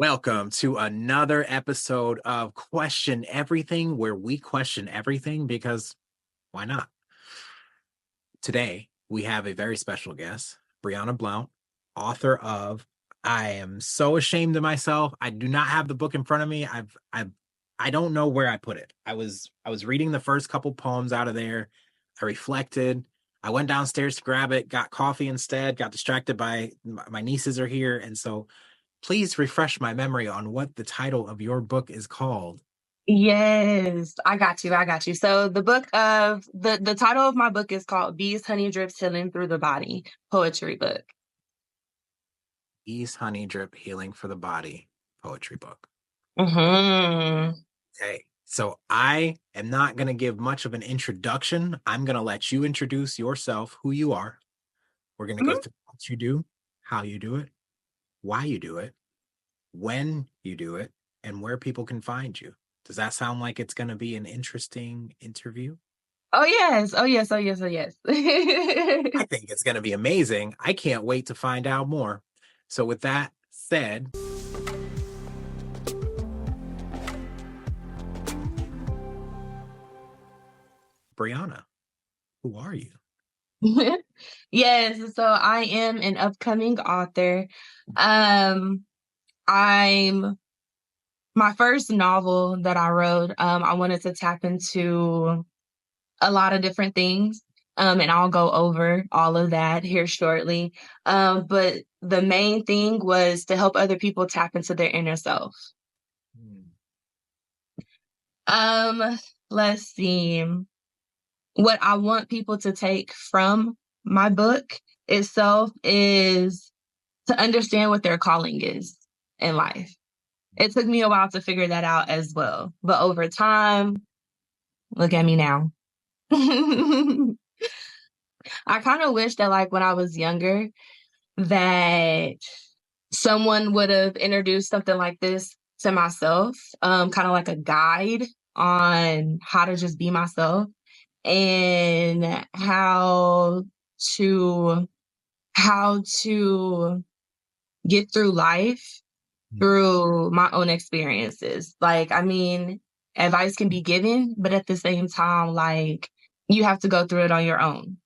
Welcome to another episode of Question Everything, where we question everything because why not? Today, we have a very special guest, Brianna Blount, author of I Am So Ashamed of Myself. I do not have the book in front of me. I don't know where I put it. I was reading the first couple poems out of there. I reflected. I went downstairs to grab it, got coffee instead, got distracted by my nieces are here. And so please refresh my memory on what the title of your book is called. Yes, I got you. I got you. So the title of my book is called Bees, Honey Drips Healing Through the Body, poetry book. Ease Honey Drip Healing for the Body poetry book. Mm-hmm. Okay. So I am not going to give much of an introduction. I'm going to let you introduce yourself, who you are. We're going to go through what you do, how you do it, why you do it, when you do it, and where people can find you. Does that sound like it's going to be an interesting interview? Oh yes. Oh yes. Oh yes. Oh yes. I think it's going to be amazing. I can't wait to find out more. So, with that said, Brianna, who are you? Yes. So I am an upcoming author. I'm my first novel that I wrote. I wanted to tap into a lot of different things. And I'll go over all of that here shortly. But the main thing was to help other people tap into their inner self. Hmm. Let's see. What I want people to take from my book itself is to understand what their calling is in life. It took me a while to figure that out as well. But over time, look at me now. I kind of wish that like when I was younger that someone would have introduced something like this to myself, kind of like a guide on how to just be myself and to how to get through life through my own experiences. Like, I mean, advice can be given, but at the same time, like you have to go through it on your own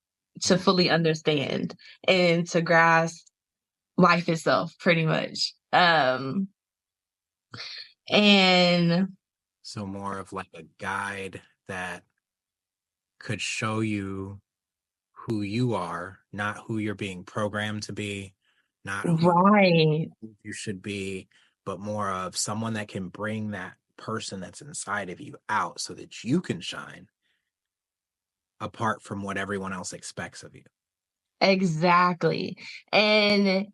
to fully understand and to grasp life itself pretty much. And So, more of like a guide that could show you who you are, not who you're being programmed to be, not who right, you should be, but more of someone that can bring that person that's inside of you out so that you can shine apart from what everyone else expects of you. exactly. And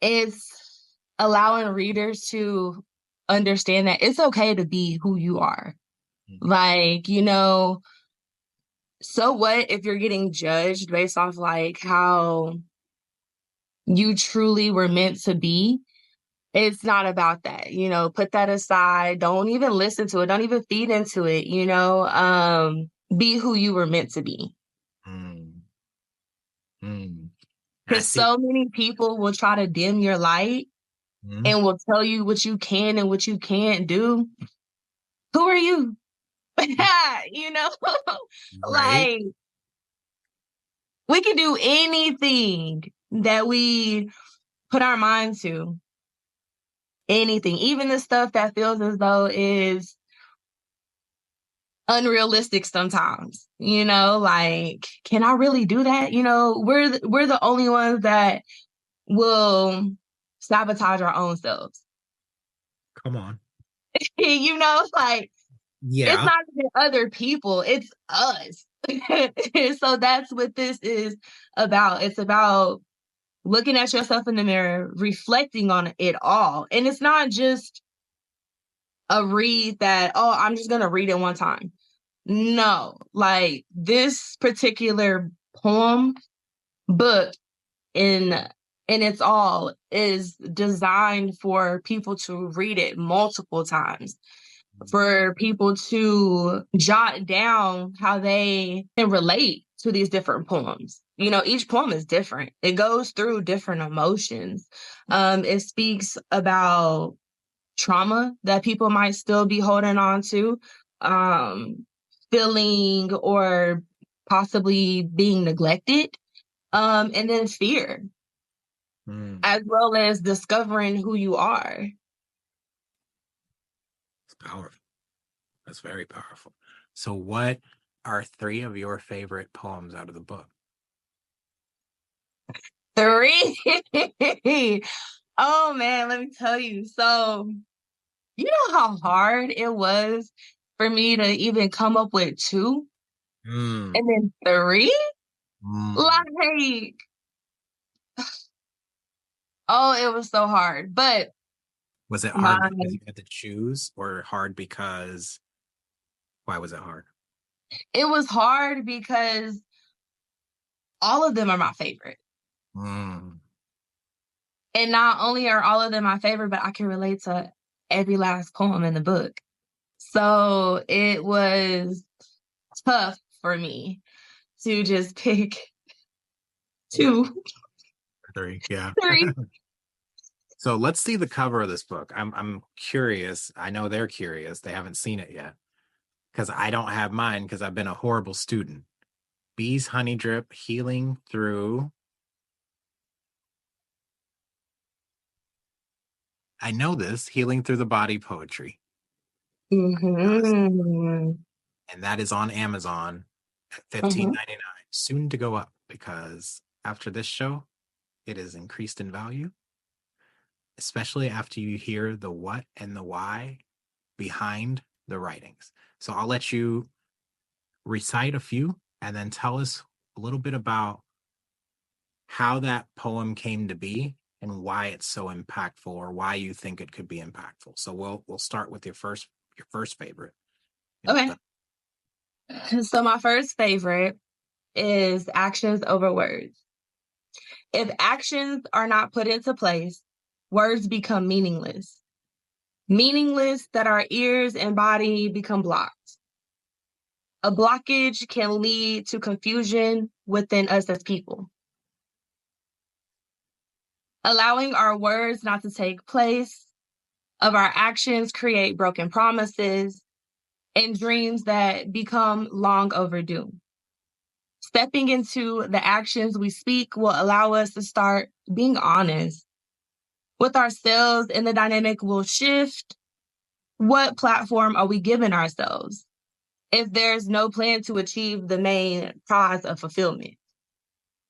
it's allowing readers to understand that it's okay to be who you are. Like, so what if you're getting judged based off like how you truly were meant to be? It's not about that, put that aside. Don't even listen to it. Don't even feed into it, be who you were meant to be. Mm. Mm. I Because see. so many people will try to dim your light Mm. and will tell you what you can and what you can't do. Who are you? you know, Right? like we can do anything that we put our mind to. Anything, even the stuff that feels as though is unrealistic sometimes, like, can I really do that? We're the only ones that will sabotage our own selves. Come on. Like it's Yeah. not even other people, it's us. So that's what this is about. It's about looking at yourself in the mirror, reflecting on it all. And it's not just a read that, oh, I'm just going to read it one time. No, like this particular poem book in its all is designed for people to read it multiple times, for people to jot down how they can relate to these different poems. Each poem is different. It goes through different emotions. It speaks about trauma that people might still be holding on to, feeling or possibly being neglected, and then fear, Mm, as well as discovering who you are. it's powerful. That's very powerful. So, what are three of your favorite poems out of the book? 3. Oh man, let me tell you. So, you know how hard it was for me to even come up with 2 Mm, and then 3? mm. Like, oh, it was so hard. But Was it my hard because you had to choose, or hard because why was it hard? it was hard because all of them are my favorite. Mm, And not only are all of them my favorite, but I can relate to every last poem in the book. So it was tough for me to just pick 2, three, yeah. 3. So let's see the cover of this book. I'm curious. I know they're curious. They haven't seen it yet because I don't have mine because I've been a horrible student. Bees honey drip healing through. I know this healing through the body poetry, Mhm. and that is on Amazon at Mhm. 15.99. Soon to go up because after this show, it is increased in value, especially after you hear the what and the why behind the writings. So I'll let you recite a few and then tell us a little bit about how that poem came to be and why it's so impactful or why you think it could be impactful. So we'll start with your first favorite. Okay. So my first favorite is actions over words. If actions are not put into place, words become meaningless. Meaningless that our ears and body become blocked. A blockage can lead to confusion within us as people. Allowing our words not to take place, of our actions create broken promises and dreams that become long overdue. Stepping into the actions we speak will allow us to start being honest with ourselves, and the dynamic will shift. What platform are we giving ourselves if there's no plan to achieve the main prize of fulfillment?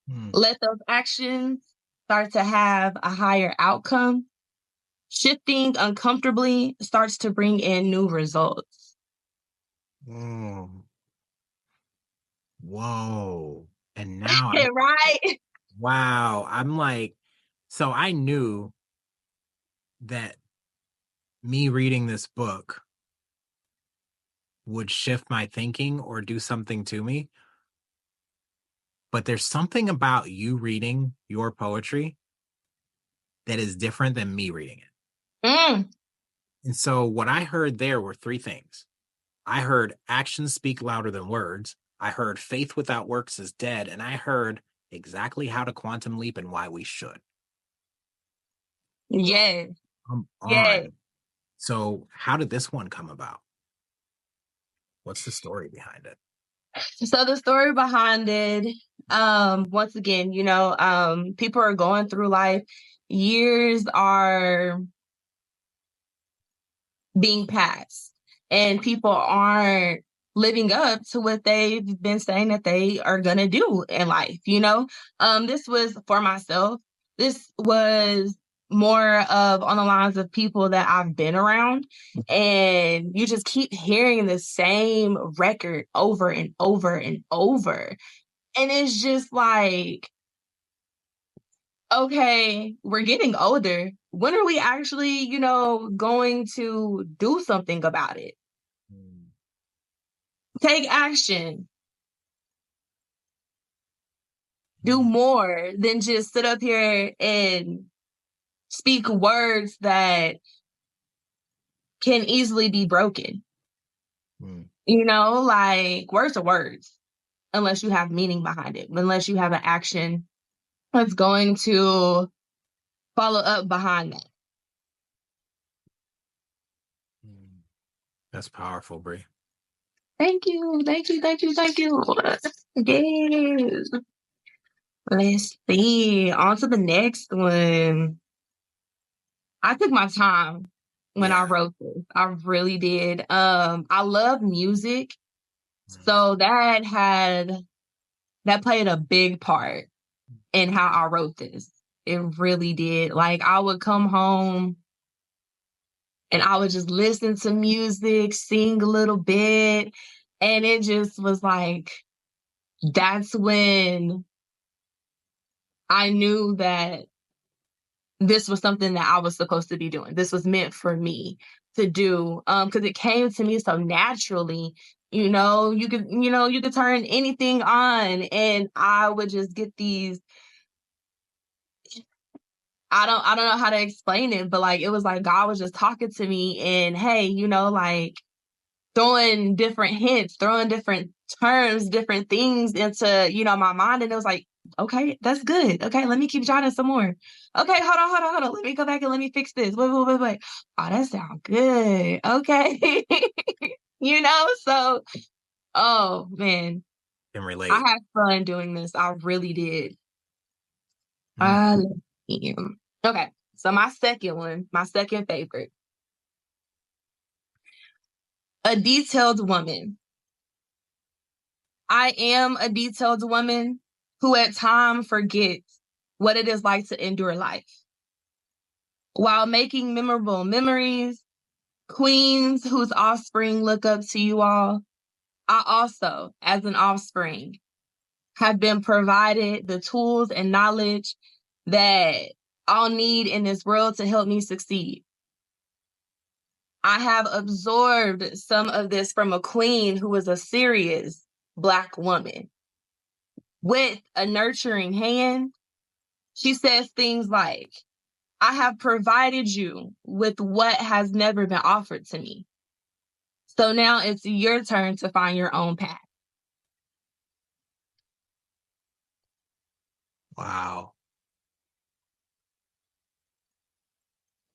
Hmm. Let those actions start to have a higher outcome. Shifting uncomfortably starts to bring in new results. Oh, whoa. And now I'm Right? wow. I'm like, so I knew that me reading this book would shift my thinking or do something to me. But there's something about you reading your poetry that is different than me reading it. Mm, And so what I heard there were three things. I heard actions speak louder than words. I heard faith without works is dead. And I heard exactly how to quantum leap and why we should. yes, Come yes. on. So how did this one come about? What's the story behind it? So the story behind it, once again, people are going through life. Years are being passed, and people aren't living up to what they've been saying that they are gonna do in life. This was for myself. This was more of on the lines of people that I've been around, and you just keep hearing the same record over and over and over. And it's just like, okay, we're getting older. When are we actually, going to do something about it? Mm, Take action. Do mm, more than just sit up here and speak words that can easily be broken. mm, Like words are words, unless you have meaning behind it, unless you have an action that's going to follow up behind that. That's powerful, Brie. Thank you. Thank you. Thank you. Thank you. Yes. Let's see. On to the next one. I took my time when I Yeah. wrote this. I really did. I love music. Mm. So that played a big part in how I wrote this. It really did. Like I would come home and I would just listen to music, sing a little bit, and it just was like that's when I knew that this was something that I was supposed to be doing. This was meant for me to do. Because it came to me so naturally. You could turn anything on and I would just get these. I don't know how to explain it, but like it was like God was just talking to me and hey, like throwing different hints, throwing different terms, different things into, my mind. And it was like, okay, that's good. Okay, let me keep jotting some more. Okay, hold on. Let me go back and let me fix this. Wait. Oh, that sounds good. Okay. So, oh man, Can I relate. had fun doing this. I really did. Mm. Let's see. Okay, so my second favorite, a detailed woman. I am a detailed woman who at times forgets what it is like to endure life. While making memorable memories, queens whose offspring look up to you all, I also, as an offspring, have been provided the tools and knowledge that I'll need in this world to help me succeed. I have absorbed some of this from a queen who is a serious Black woman with a nurturing hand. She says things like, I have provided you with what has never been offered to me. So now it's your turn to find your own path. Wow.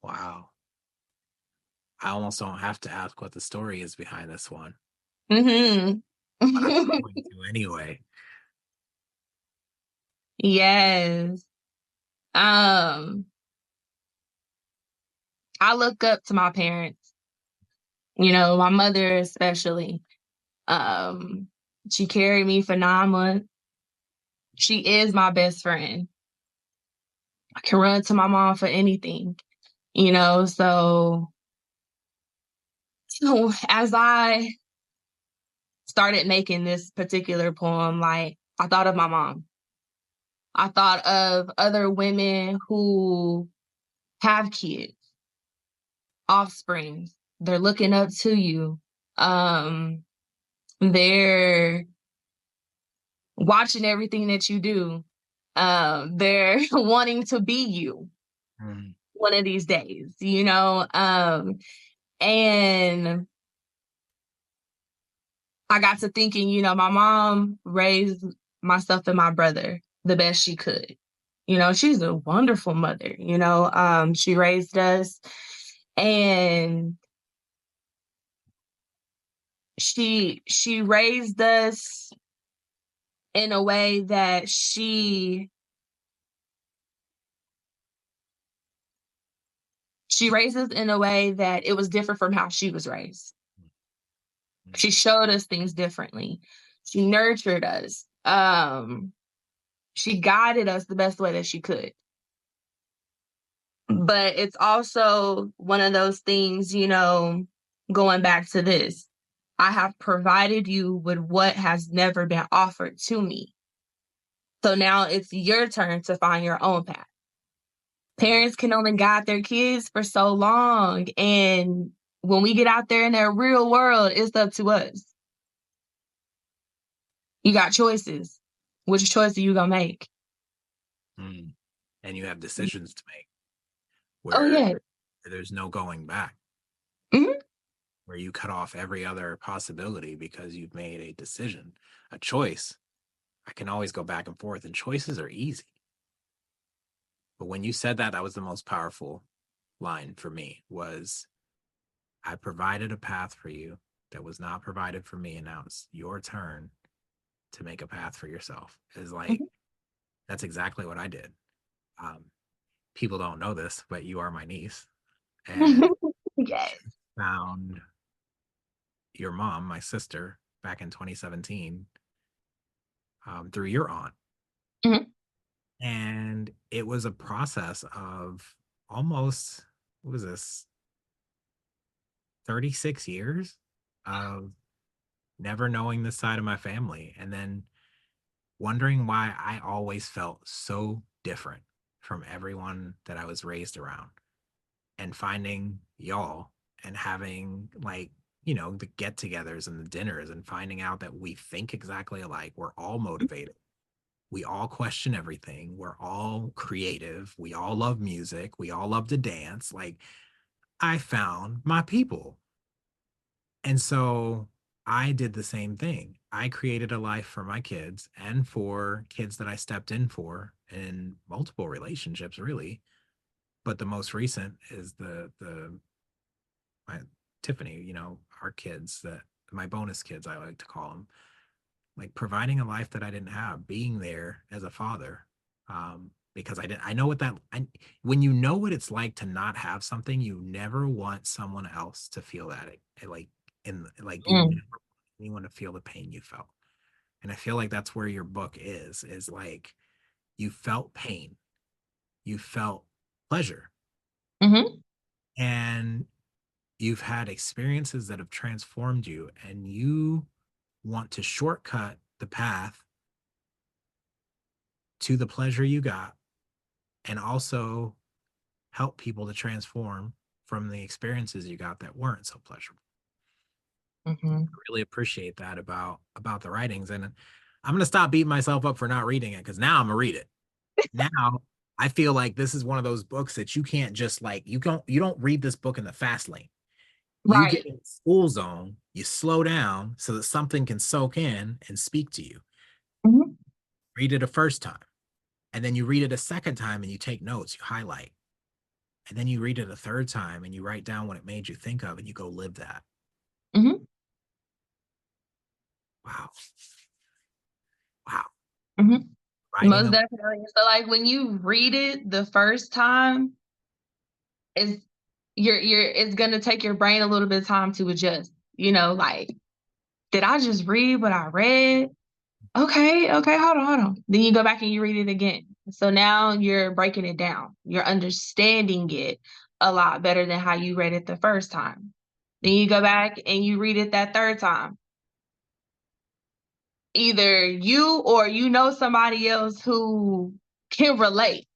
Wow. I almost don't have to ask what the story is behind this one, Mm-hmm. but I'm going to anyway. Yes. Um, I look up to my parents, my mother especially. Um, she carried me for 9 months. She is my best friend. I can run to my mom for anything, so as I started making this particular poem, like I thought of my mom. I thought of other women who have kids, offspring. They're looking up to you. They're watching everything that you do. They're wanting to be you Mm. one of these days, and I got to thinking, my mom raised myself and my brother the best she could. She's a wonderful mother, she raised us and she raised us in a way that she raised us in a way that it was different from how she was raised. Mm. She showed us things differently. She nurtured us. She guided us the best way that she could. But it's also one of those things, going back to this. I have provided you with what has never been offered to me. So now it's your turn to find your own path. Mm. Parents can only guide their kids for so long. And when we get out there in that real world, it's up to us. You got choices. Which choice are you going to make? Mm. And you have decisions to make Oh, where yeah. there's no going back, Mhm. where you cut off every other possibility because you've made a decision, a choice. I can always go back and forth, and choices are easy. But when you said that, that was the most powerful line for me was I provided a path for you that was not provided for me, and now it's your turn to make a path for yourself. Is like, that's exactly what I did. Um, People don't know this, but you are my niece, and Yes. found your mom, my sister, back in 2017 through your aunt. Mhm. And it was a process of almost, what was this, 36 years of never knowing this side of my family. And then wondering why I always felt so different from everyone that I was raised around. And finding y'all and having, like, the get togethers and the dinners, and finding out that we think exactly alike. We're all motivated. We all question everything. We're all creative. We all love music. We all love to dance. Like, I found my people. And so I did the same thing. I created a life for my kids and for kids that I stepped in for in multiple relationships, really. But the most recent is the my Tiffany, our kids, that my bonus kids, I like to call them, like providing a life that I didn't have, being there as a father. Because I know what when you know what it's like to not have something, you never want someone else to feel that like, you never Mm. want anyone to feel the pain you felt. And I feel like that's where your book is like, you felt pain, you felt pleasure, Mhm. and you've had experiences that have transformed you, and you want to shortcut the path to the pleasure you got, and also help people to transform from the experiences you got that weren't so pleasurable. Mhm. I really appreciate that about the writings. And I'm going to stop beating myself up for not reading it, because now I'm going to read it. Now I feel like this is one of those books that you can't just, like, you don't read this book in the fast lane. You get Right. in the school zone, you slow down so that something can soak in and speak to you. Mhm. Read it a first time, and then you read it a second time and you take notes, you highlight, and then you read it a third time and you write down what it made you think of, and you go live that. Mhm. Wow. Wow. Mhm. Writing Most a definitely. So, like, when you read it the first time, it's it's gonna take your brain a little bit of time to adjust. Like, did I just read what I read? Okay, okay, hold on. Then you go back and you read it again. So now you're breaking it down. You're understanding it a lot better than how you read it the first time. Then you go back and you read it that third time. Either you or somebody else who can relate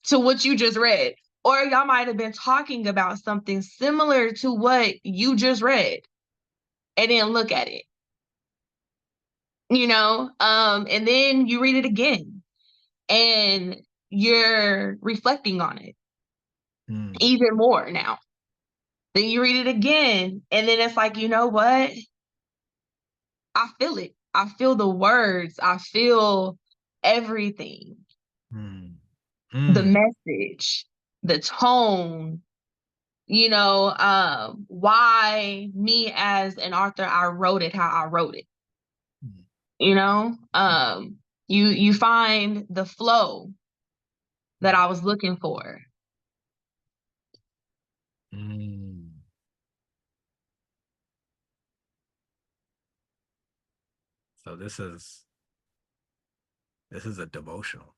to what you just read. Or y'all might have been talking about something similar to what you just read and then look at it, and then you read it again and you're reflecting on it mm, even more now. Then you read it again, and then it's like, you know what? I feel it. I feel the words. I feel everything. mm, The mm, message, the tone, why me as an author, I wrote it how I wrote it. mm, You know, you find the flow that mm, I was looking for. mm. So this is a devotional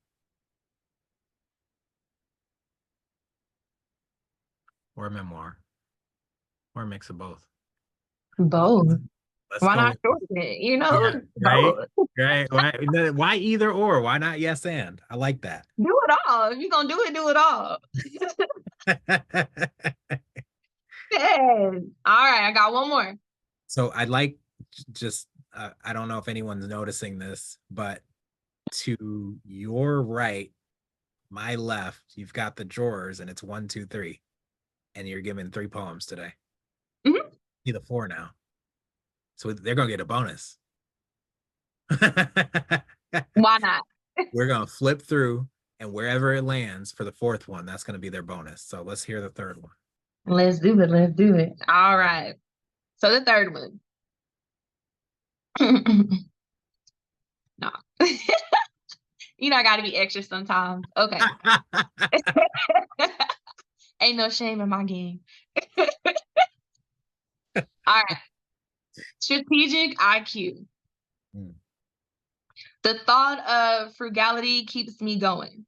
or a memoir or a mix of both. Both. Let's Why go not with, shorten it? yeah, right, Both. right. Why either or? Why not yes and? I like that. Do it all. If you're gonna do it, do it all. Yes. All right, I got one more. So I'd like, just I don't know if anyone's noticing this, but to your right, my left, you've got the drawers, and it's 1, 2, 3, and you're given 3 poems today. Mhm. See the 4 now, so they're gonna get a bonus. Why not? We're gonna flip through, and wherever it lands for the fourth one, that's gonna be their bonus. So let's hear the third one. Let's do it. Let's do it. All right. So the third one. No. I got to be extra sometimes. Okay. Ain't no shame in my game. All right. Strategic IQ. Mm. The thought of frugality keeps me going.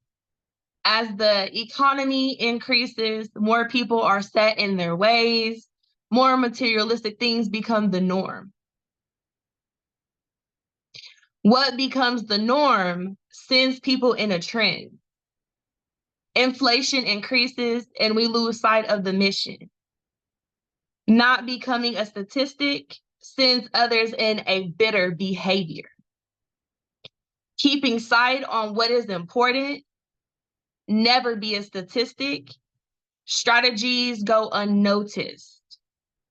As the economy increases, more people are set in their ways, more materialistic things become the norm. What becomes the norm sends people in a trend. Inflation increases and we lose sight of the mission. Not becoming a statistic sends others in a bitter behavior. Keeping sight on what is important, never be a statistic. Strategies go unnoticed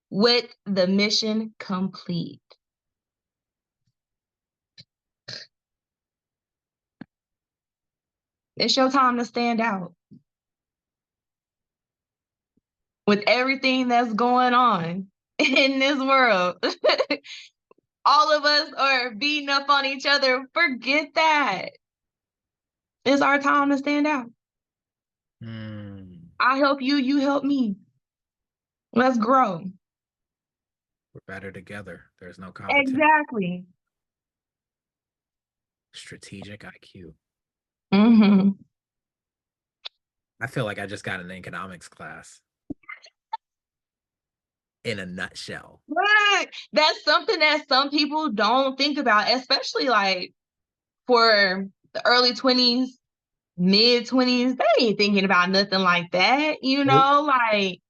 with the mission complete. It's your time to stand out. With everything that's going on in this world, all of us are beating up on each other. Forget that. It's our time to stand out. I help you, you help me. Let's grow. We're better together. There's no competition. Exactly. Strategic IQ. Mm-hmm. I feel like I just got an economics class in a nutshell. Right. That's something that some people don't think about, especially like for the early 20s, mid 20s. They ain't thinking about nothing like that, Nope. like,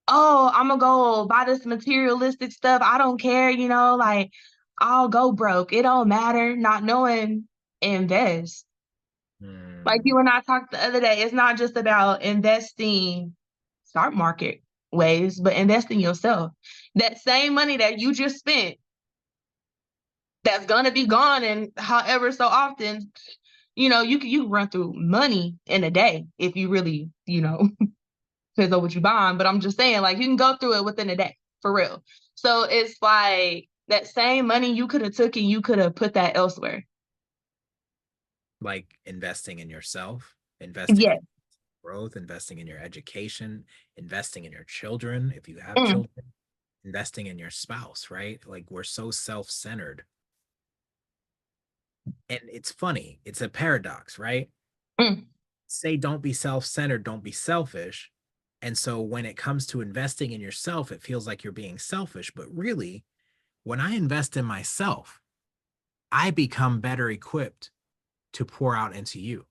oh, I'm gonna go buy this materialistic stuff. I don't care, like I'll go broke. It don't matter. Not knowing invest. Like you and I talked the other day, it's not just about investing stock market ways, but investing yourself. That same money that you just spent, that's gonna be gone and however so often, you can run through money in a day if you really, depends on what you buying. But I'm just saying, like, you can go through it within a day, for real. So it's like that same money you could have took and you could have put that elsewhere. Like investing in yourself, investing in Yes. growth, investing in your education, investing in your children, if you have Mm, children, investing in your spouse, right? Like we're so self-centered. And it's funny, it's a paradox, right? mm, Say don't be self-centered, don't be selfish. And so when it comes to investing in yourself, it feels like you're being selfish. But really, when I invest in myself, I become better equipped to pour out into you.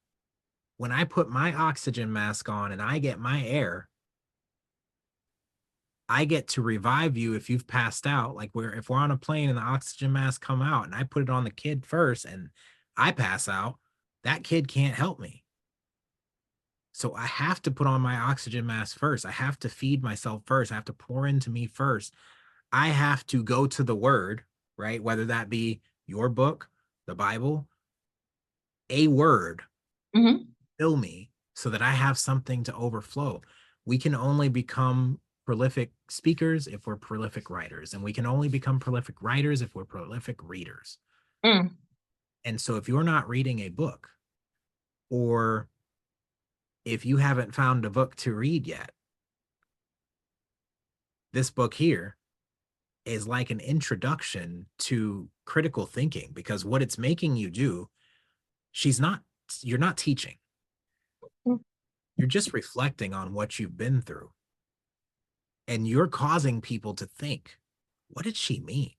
When I put my oxygen mask on and I get my air, I get to revive you if you've passed out. Like if we're on a plane and the oxygen mask come out and I put it on the kid first and I pass out, that kid can't help me. So I have to put on my oxygen mask first. I have to feed myself first. I have to pour into me first. I have to go to the word, right? Whether that be your book, the Bible, a word, mm-hmm, fill me so that I have something to overflow. We can only become prolific speakers if we're prolific writers, and we can only become prolific writers if we're prolific readers. mm. And so if you're not reading a book, or if you haven't found a book to read yet, this book here is like an introduction to critical thinking, because what it's making you do, you're not teaching. Mm. You're just reflecting on what you've been through. And you're causing people to think, what did she mean?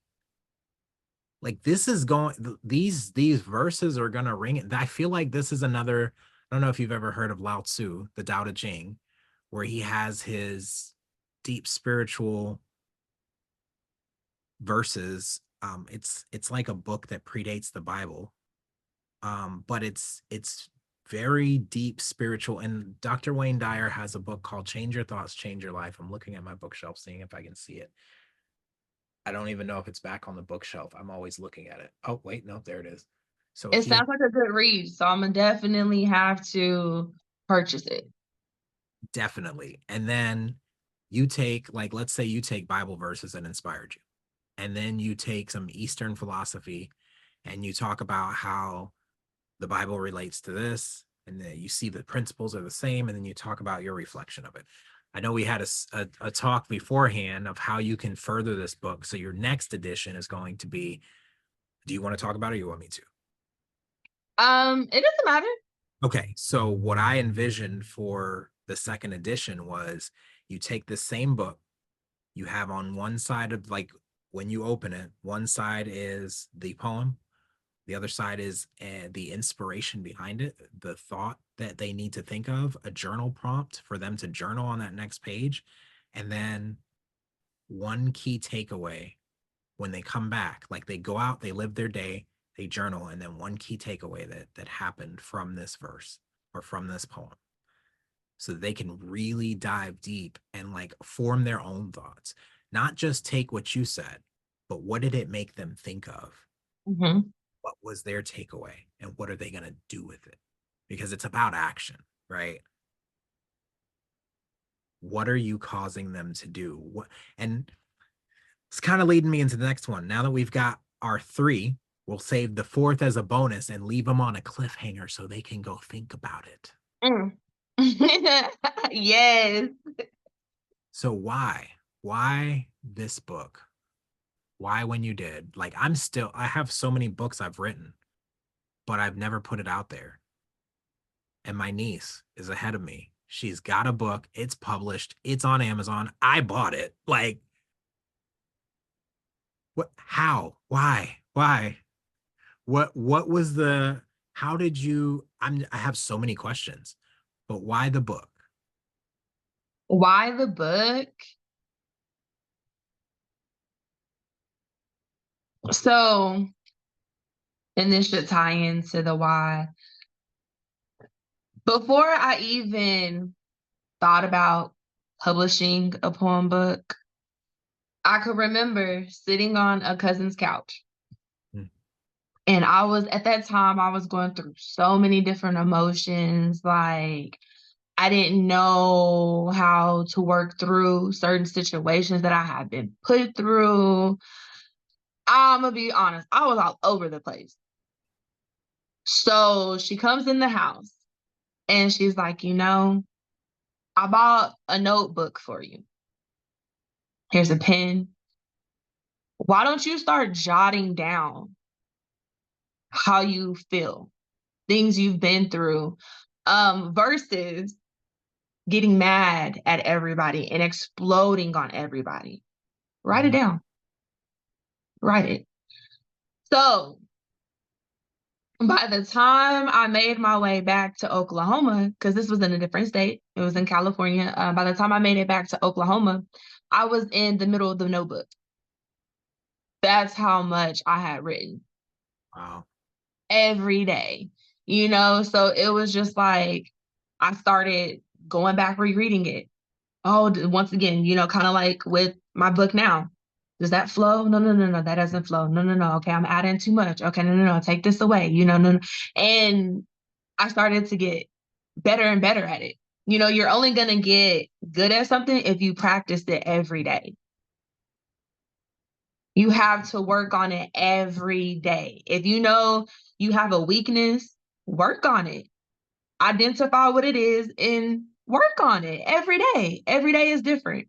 Like this is going, these verses are going to ring it. I feel like this is another, I don't know if you've ever heard of Lao Tzu, the Tao Te Ching, where he has his deep spiritual verses. It's like a book that predates the Bible. But it's very deep spiritual. And Dr. Wayne Dyer has a book called Change Your Thoughts, Change Your Life. I'm looking at my bookshelf, seeing if I can see it. I don't even know if it's back on the bookshelf. I'm always looking at it. Oh, wait, no, there it is. So It he sounds like a good read, so I'm gonna definitely have to purchase it. definitely. And then You take, like, let's say you take Bible verses that inspired you, and then you take some Eastern philosophy and you talk about how the Bible relates to this, and then you see the principles are the same, and then you talk about your reflection of it. I know we had a talk beforehand of how you can further this book. So your next edition is going to be, do you want to talk about it or you want me to? It doesn't matter. Okay, so what I envisioned for the second edition was you take the same book, you have on one side of, like, when you open it, one side is the poem, the other side is the inspiration behind it, the thought that they need to think of, a journal prompt for them to journal on that next page, and then one key takeaway when they come back, like they go out, they live their day, they journal, and then one key takeaway that happened from this verse or from this poem, so that they can really dive deep and like form their own thoughts, not just take what you said, but what did it make them think of? Mhm. What was their takeaway and what are they going to do with it? Because it's about action, right? What are you causing them to do? What, and it's kind of leading me into the next one. Now that we've got our three, we'll save the fourth as a bonus and leave them on a cliffhanger so they can go think about it. Mm. Yes. So why this book? Why when you did? Like, I have so many books I've written, but I've never put it out there. And my niece is ahead of me. She's got a book, it's published, it's on Amazon. I bought it. Like, what, how? Why? What was the, how did you, I have so many questions, but why the book? Why the book? So, and this should tie into the why. Before I even thought about publishing a poem book, I could remember sitting on a cousin's couch. Hmm. And at that time, I was going through so many different emotions. Like, I didn't know how to work through certain situations that I had been put through. I'm gonna be honest, I was all over the place. So she comes in the house and she's like, I bought a notebook for you. Here's a pen. Why don't you start jotting down how you feel, things you've been through, versus getting mad at everybody and exploding on everybody. Write it Mhm. down. Write it. So by the time I made my way back to Oklahoma, because this was in a different state, it was in California. By the time I made it back to Oklahoma, I was in the middle of the notebook. That's how much I had written Wow. every day, So it was just like I started going back, rereading it. Oh, once again, kind of like with my book now. Does that flow? No, no, no, no, that doesn't flow. No, no, no. Okay, I'm adding too much. Okay, no, no, no, take this away. No, no. And I started to get better and better at it. You're only going to get good at something if you practice it every day. You have to work on it every day. If you know you have a weakness, work on it. Identify what it is and work on it every day. Every day is different.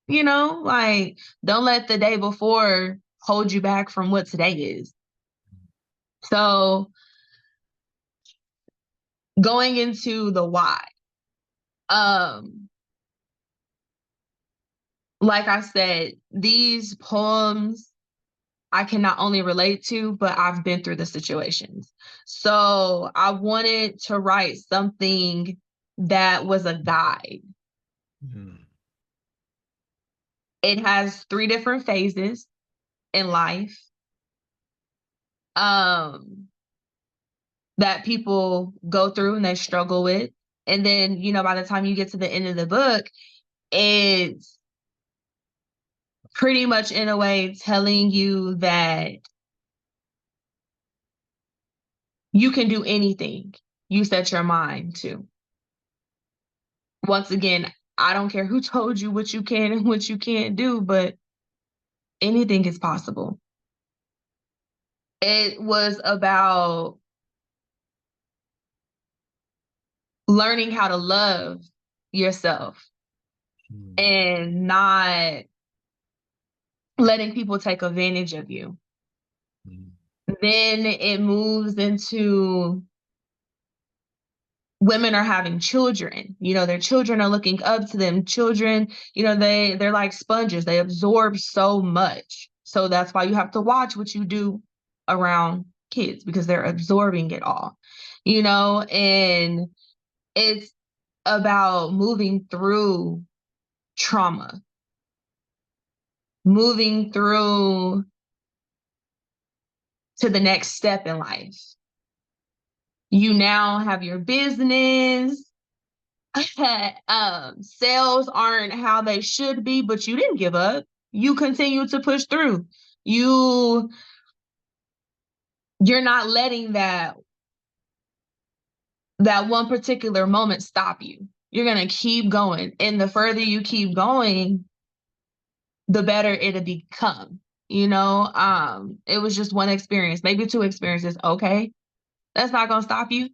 Like, don't let the day before hold you back from what today is. So, going into the why, um, like I said, these poems I can not only relate to, but I've been through the situations. So, I wanted to write something that was a guide. Mhm. It has 3 different phases in life. That people go through and they struggle with. And then, by the time you get to the end of the book, it's pretty much in a way telling you that you can do anything you set your mind to. Once again, I don't care who told you what you can and what you can't do, but anything is possible. It was about learning how to love yourself Mm, and not letting people take advantage of you. mm, Then it moves into women are having children. Their children are looking up to them. Children, they're like sponges. They absorb so much. So that's why you have to watch what you do around kids because they're absorbing it all. And it's about moving through trauma, moving through to the next step in life. You now have your business. Sales aren't how they should be, but you didn't give up. You continue to push through. You're not letting that one particular moment stop you. You're gonna keep going. And the further you keep going, the better it'll become. It was just one experience, maybe two experiences. Okay. That's not gonna stop you.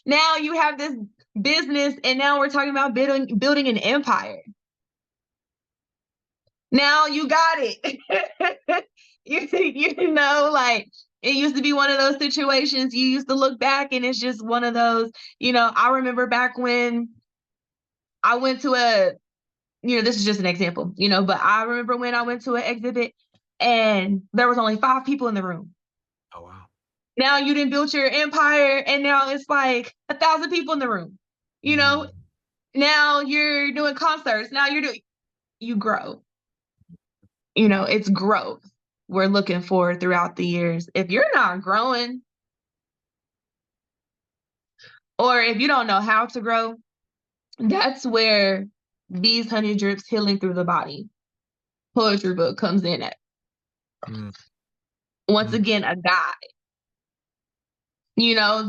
Now you have this business, and now we're talking about building an empire. Now you got it. Like it used to be one of those situations you used to look back and it's just one of those, I remember back when I went to this is just an example, but I remember when I went to an exhibit and there was only 5 people in the room. oh wow. Now you didn't build your empire and now it's like 1,000 people in the room. You know, Mm, now you're doing concerts. Now you grow. It's growth we're looking for throughout the years. If you're not growing or if you don't know how to grow, that's where these Honey Drips Healing Through the Body poetry book comes in at. mm, Once mm, again, a guide.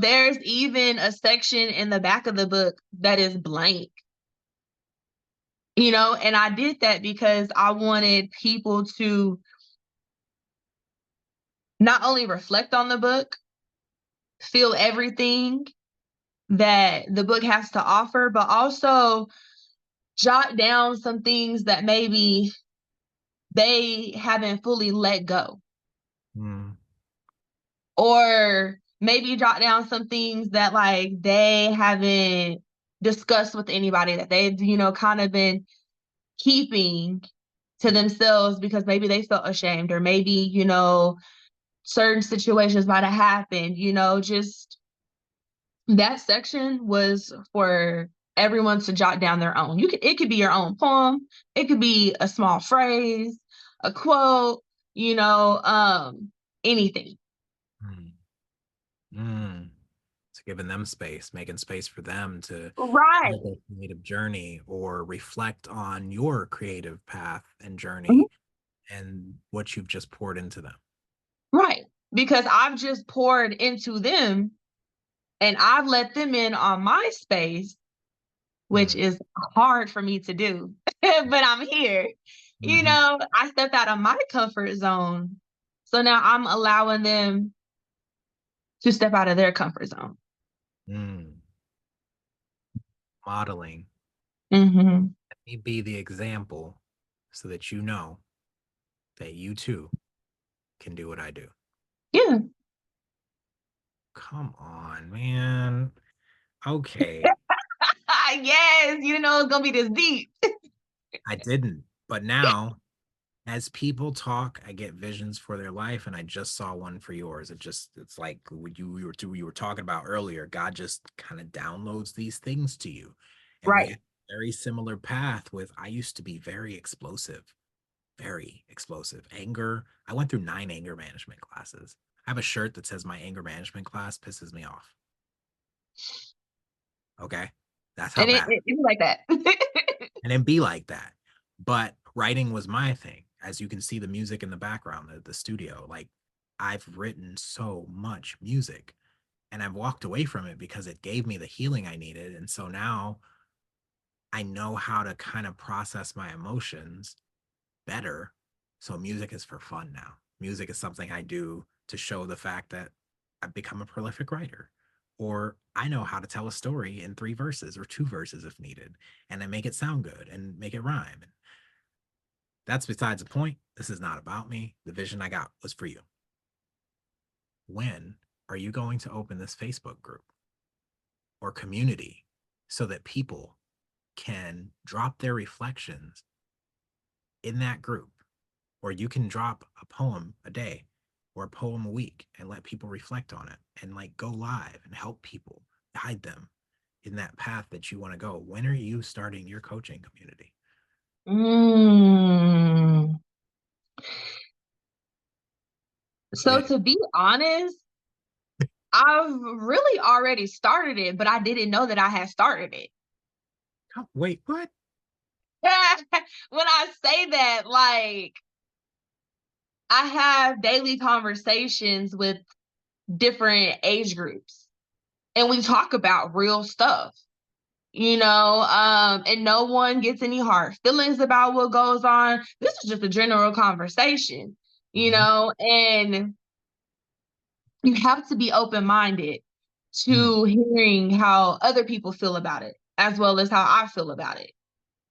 There's even a section in the back of the book that is blank. And I did that because I wanted people to not only reflect on the book, feel everything that the book has to offer, but also jot down some things that maybe they haven't fully let go. mm, Or maybe jot down some things that like they haven't discussed with anybody that they've, kind of been keeping to themselves because maybe they felt ashamed or maybe, certain situations might have happened, just that section was for everyone to jot down their own. It could be your own poem, it could be a small phrase, a quote, anything. mm, mm. So giving them space, making space for them to Right. have their creative journey or reflect on your creative path and Mhm. journey and what you've just poured into them. Right. Because I've just poured into them and I've let them in on my space, which Mm, is hard for me to do, but I'm here. mhm, I stepped out of my comfort zone. So now I'm allowing them to step out of their comfort zone. mm. Modeling. Hmm. Let me be the example so that you know that you too can do what I do. Yeah. Come on, man. Okay. Yes, it's gonna be this deep. I didn't. But now, as people talk, I get visions for their life, and I just saw one for yours. It's like what you were talking about earlier. God just kind of downloads these things to you. And we Right. have a very similar path with I used to be very explosive, very explosive. Anger. I went through 9 anger management classes. I have a shirt that says my anger management class pisses me off. Okay. That's how And bad. it's like that. And then be like that. But writing was my thing. As you can see, the music in the background, the studio, like I've written so much music and I've walked away from it because it gave me the healing I needed. And so now I know how to kind of process my emotions better. So music is for fun now. Music is something I do to show the fact that I've become a prolific writer. Or I know how to tell a story in 3 verses or 2 verses if needed, and I make it sound good and make it rhyme. And that's besides the point. This is not about me. The vision I got was for you. When are you going to open this Facebook group or community so that people can drop their reflections in that group, or you can drop a poem a day or a poem a week and let people reflect on it and like go live and help people, guide them in that path that you want to go? When are you starting your coaching community? Mm. So Yeah. to be honest, I've really already started it, but I didn't know that I had started it. Oh, wait, what? When I say that, like, I have daily conversations with different age groups and we talk about real stuff, and no one gets any hard feelings about what goes on. This is just a general conversation, Mm-hmm. and you have to be open-minded Mm, to hearing how other people feel about it as well as how I feel about it.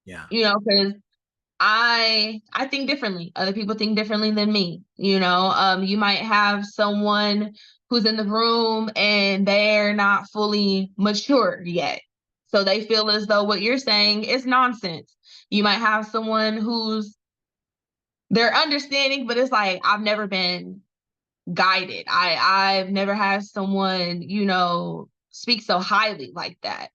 yeah. Because I think differently. Other people think differently than me. You might have someone who's in the room and they're not fully mature yet. So they feel as though what you're saying is nonsense. You might have someone who's they're understanding, but it's like I've never been guided. I've never had someone, speak so highly like that.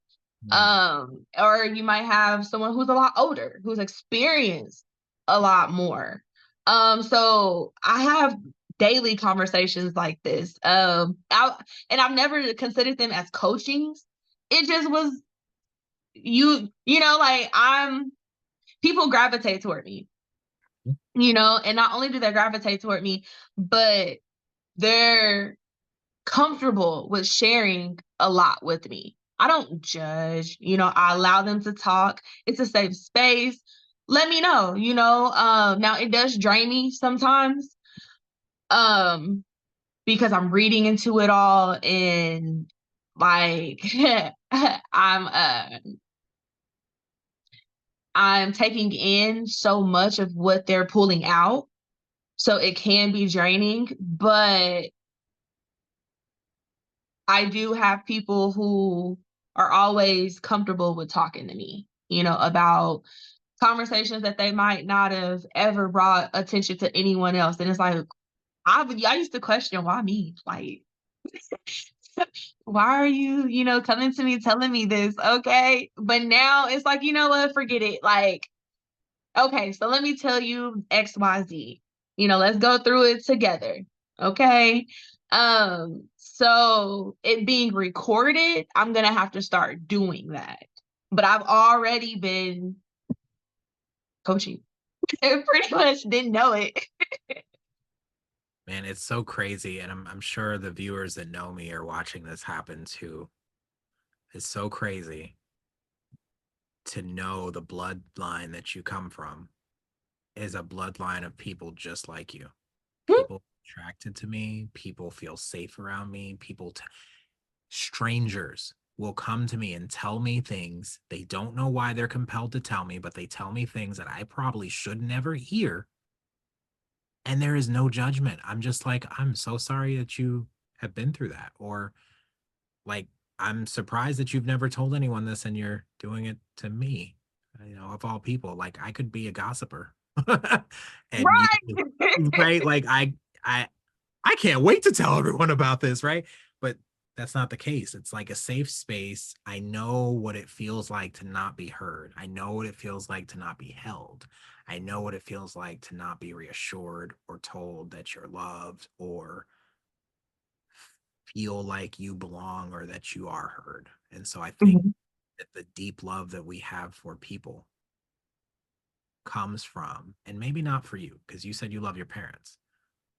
Mm, Or you might have someone who's a lot older, who's experienced a lot more. So I have daily conversations like this. And I've never considered them as coachings. It just was like people gravitate toward me, and not only do they gravitate toward me, but they're comfortable with sharing a lot with me. I don't judge, I allow them to talk. It's a safe space. Let me know, now it does drain me sometimes, um, because I'm reading into it all and like I'm I'm taking in so much of what they're pulling out. So it can be draining, but I do have people who are always comfortable with talking to me, about conversations that they might not have ever brought attention to anyone else. And it's like, I used to question, why me? Like, why are you, coming to me telling me this? Okay. But now it's like, you know what? Forget it. Like, okay, so let me tell you XYZ. Let's go through it together. Okay. So it being recorded, I'm gonna have to start doing that. But I've already been coaching. I pretty much didn't know it. man, it's so crazy. And I'm sure the viewers that know me are watching this happen too. It's so crazy to know the bloodline that you come from is a bloodline of people just like you. People attracted to me, people feel safe around me, strangers will come to me and tell me things they don't know why they're compelled to tell me, but they tell me things that I probably should never hear. And there is no judgment. I'm just like, I'm so sorry that you have been through that. Or like, I'm surprised that you've never told anyone this and you're doing it to me, of all people. Like, I could be a gossiper. And you, Right. right? Like, I can't wait to tell everyone about this, right? But that's not the case. It's like a safe space. I know what it feels like to not be heard. I know what it feels like to not be held. I know what it feels like to not be reassured or told that you're loved or feel like you belong or that you are heard. And so I think Mhm. that the deep love that we have for people comes from, and maybe not for you, because you said you love your parents,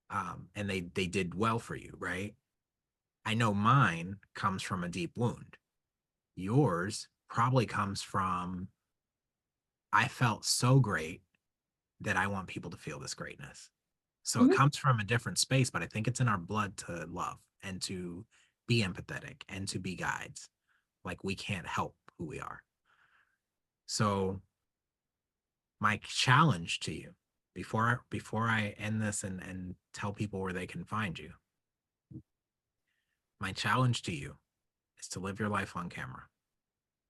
and they did well for you, right? I know mine comes from a deep wound. Yours probably comes from I felt so great that I want people to feel this greatness. So it Mhm. comes from a different space, but I think it's in our blood to love and to be empathetic and to be guides. Like we can't help who we are. So my challenge to you before I end this and tell people where they can find you, my challenge to you is to live your life on camera.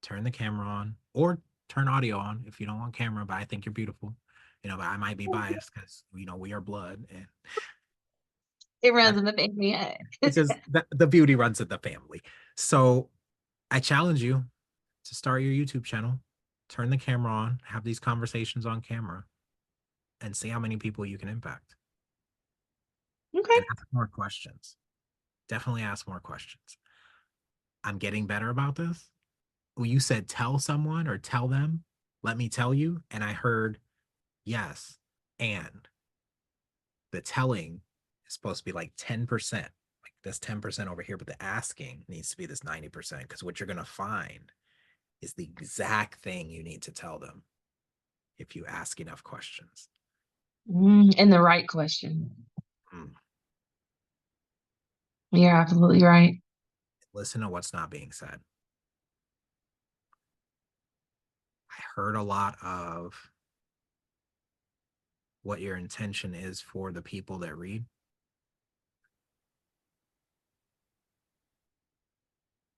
Turn the camera on or turn audio on if you don't want camera, but I think you're beautiful. But I might be biased because we are blood and It runs that in the family. Yeah. it's just the beauty runs in the family. So I challenge you to start your YouTube channel, turn the camera on, have these conversations on camera, and see how many people you can impact. Okay. And ask more questions. Definitely ask more questions. I'm getting better about this. Well, you said tell someone or tell them, let me tell you. And I heard yes. And the telling is supposed to be like 10%, like this 10% over here, but the asking needs to be this 90%. Because what you're going to find is the exact thing you need to tell them if you ask enough questions. And the right question. Mm. You're absolutely right. Listen to what's not being said. I heard a lot of what your intention is for the people that read.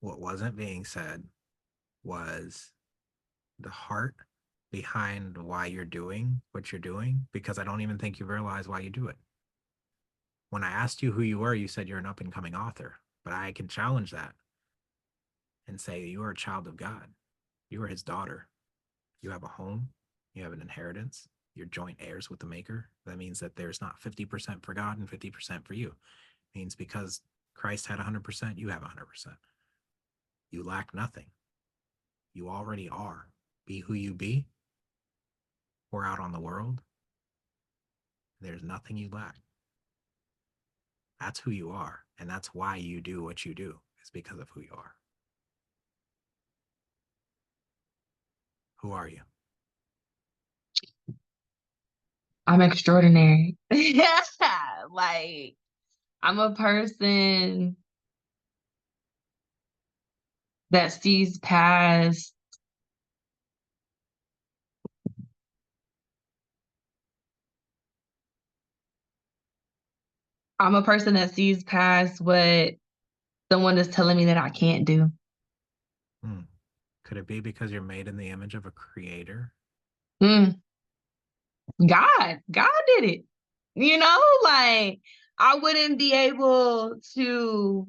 What wasn't being said was the heart behind why you're doing what you're doing, because I don't even think you realize why you do it. When I asked you who you were, you said you're an up and coming author, but I can challenge that and say you are a child of God. You are his daughter. You have a home, you have an inheritance, you're joint heirs with the maker. That means that there's not 50% for God and 50% for you. It means because Christ had 100%, you have 100%. You lack nothing. You already are. Be who you be. Pour out on the world. There's nothing you lack. That's who you are. And that's why you do what you do, is because of who you are. Who are you? I'm extraordinary. Yeah. Like, I'm a person that sees past I'm a person that sees past what someone is telling me that I can't do. Hmm. Could it be because you're made in the image of a creator? Mm, God did it. Like I wouldn't be able to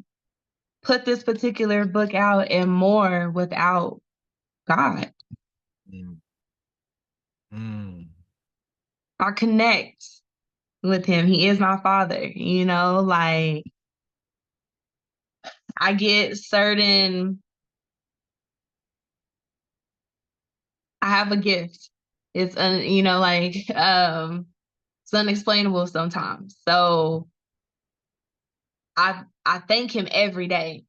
put this particular book out and more without God. Mm. Mm. I connect with him. He is my father, like I get certain I have a gift. It's it's unexplainable sometimes. So I thank him every day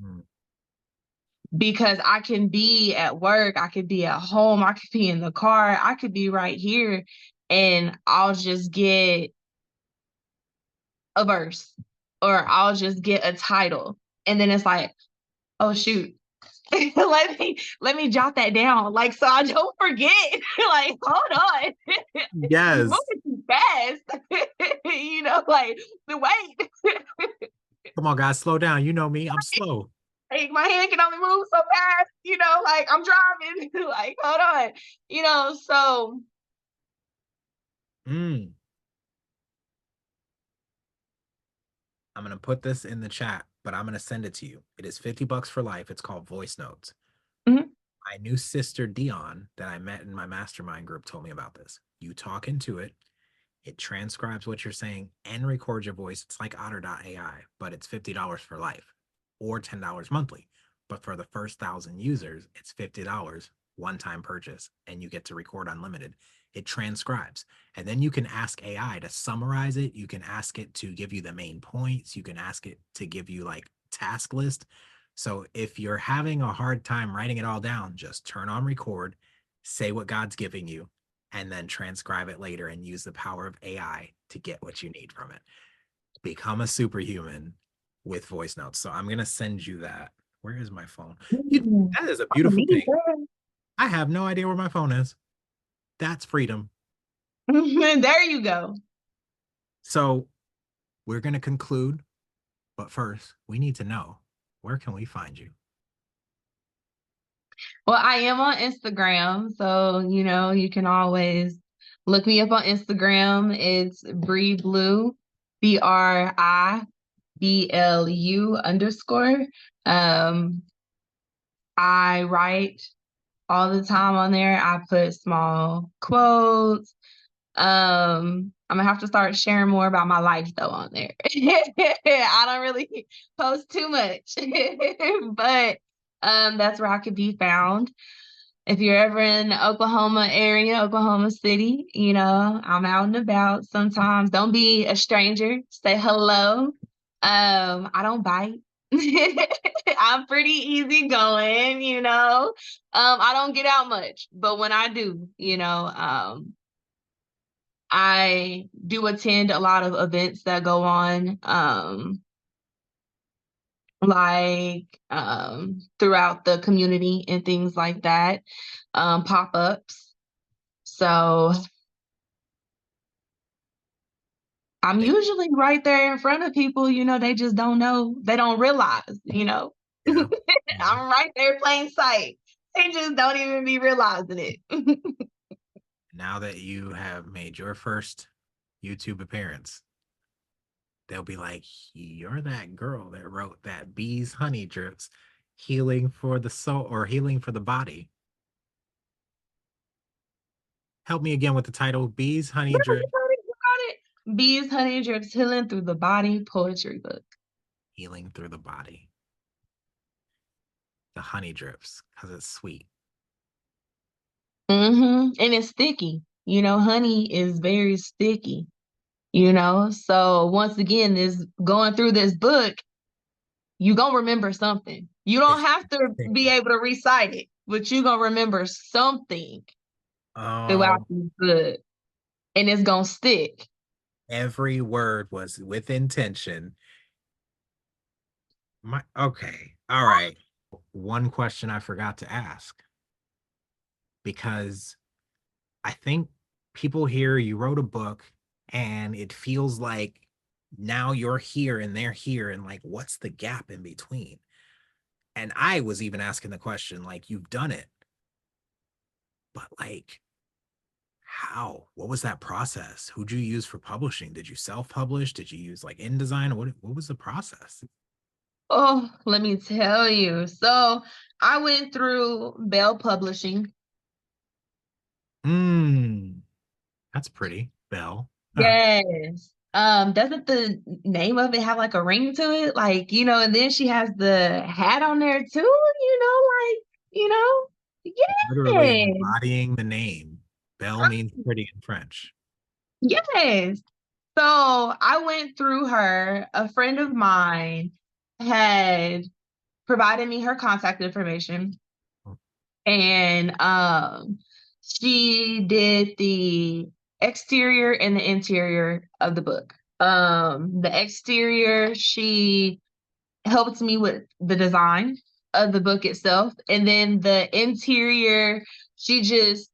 Mm. because I can be at work, I could be at home, I could be in the car, I could be right here, and I'll just get a verse or I'll just get a title. And then it's like, oh shoot. let me jot that down. Like so I don't forget. Like, hold on. You Yes. moving too fast. Like the wait. Come on, guys, slow down. You know me, I'm slow. Like my hand can only move so fast, like I'm driving. Like, hold on. So Mm. I'm going to put this in the chat, but I'm going to send it to you. It is $50 for life. It's called Voice Notes. mhm. My new sister, Dion, that I met in my mastermind group, told me about this. You talk into it, it transcribes what you're saying and records your voice. It's like Otter.ai, but it's $50 for life or $10 monthly. But for the first 1,000 users, it's $50 one-time purchase, and you get to record unlimited. It transcribes. And then you can ask AI to summarize it. You can ask it to give you the main points. You can ask it to give you like task list. So if you're having a hard time writing it all down, just turn on record say what God's giving you, and then transcribe it later and use the power of AI to get what you need from it. Become a superhuman with voice notes. So I'm going to send you that. Where is my phone? Mm. That is a I beautiful need thing. I have no idea where my phone is. That's freedom. that. There you go. So we're going to conclude, but first, we need to know, where can we find you? Well, I am on Instagram, so you can always look me up on Instagram. It's Bree Blue, BRIBLU_. I write all the time on there. I put small quotes. I'm gonna have to start sharing more about my life though on there. I don't really post too much, but that's where I could be found. If you're ever in the Oklahoma area, Oklahoma City, I'm out and about sometimes. Don't be a stranger. Say hello. I don't bite. I'm pretty easygoing, I don't get out much, but when I do, I do attend a lot of events that go on, like throughout the community and things like that, pop-ups. So I'm usually right there in front of people, they just don't know, they don't realize. Yeah. Yeah. I'm right there plain sight. They just don't even be realizing it. Now that you have made your first YouTube appearance, they'll be like, you're that girl that wrote that Bees Honey Drips, healing for the soul or healing for the body. Help me again with the title, Bees Honey Drip, You got it. Bees, Honey Drips, Healing Through the Body poetry book. healing through the body. The honey drips, because it's sweet. And it's sticky. Honey is very sticky. So once again, this going through this book, you gonna remember something. You don't It's have to be able to recite it, but you gonna remember something throughout oh, this book, and it's gonna stick. every word was with intention. Okay. All right. One question I forgot to ask, because I think people hear you wrote a book and it feels like now you're here and they're here, and like, what's the gap in between? And I was even asking the question, like, you've done it, but like, how? What was that process? Who'd you use for publishing? Did you self-publish? Did you use like InDesign? What was the process? Oh, let me tell you. So I went through Bell Publishing. Mm, that's pretty. Bell. Yes. Doesn't the name of it have like a ring to it? Like, and then she has the hat on there too, Literally yes. embodying the name. Belle means pretty in French. Yes. So I went through her. A friend of mine had provided me her contact information, and she did the exterior and the interior of the book. The exterior, she helped me with the design of the book itself, and then the interior, she just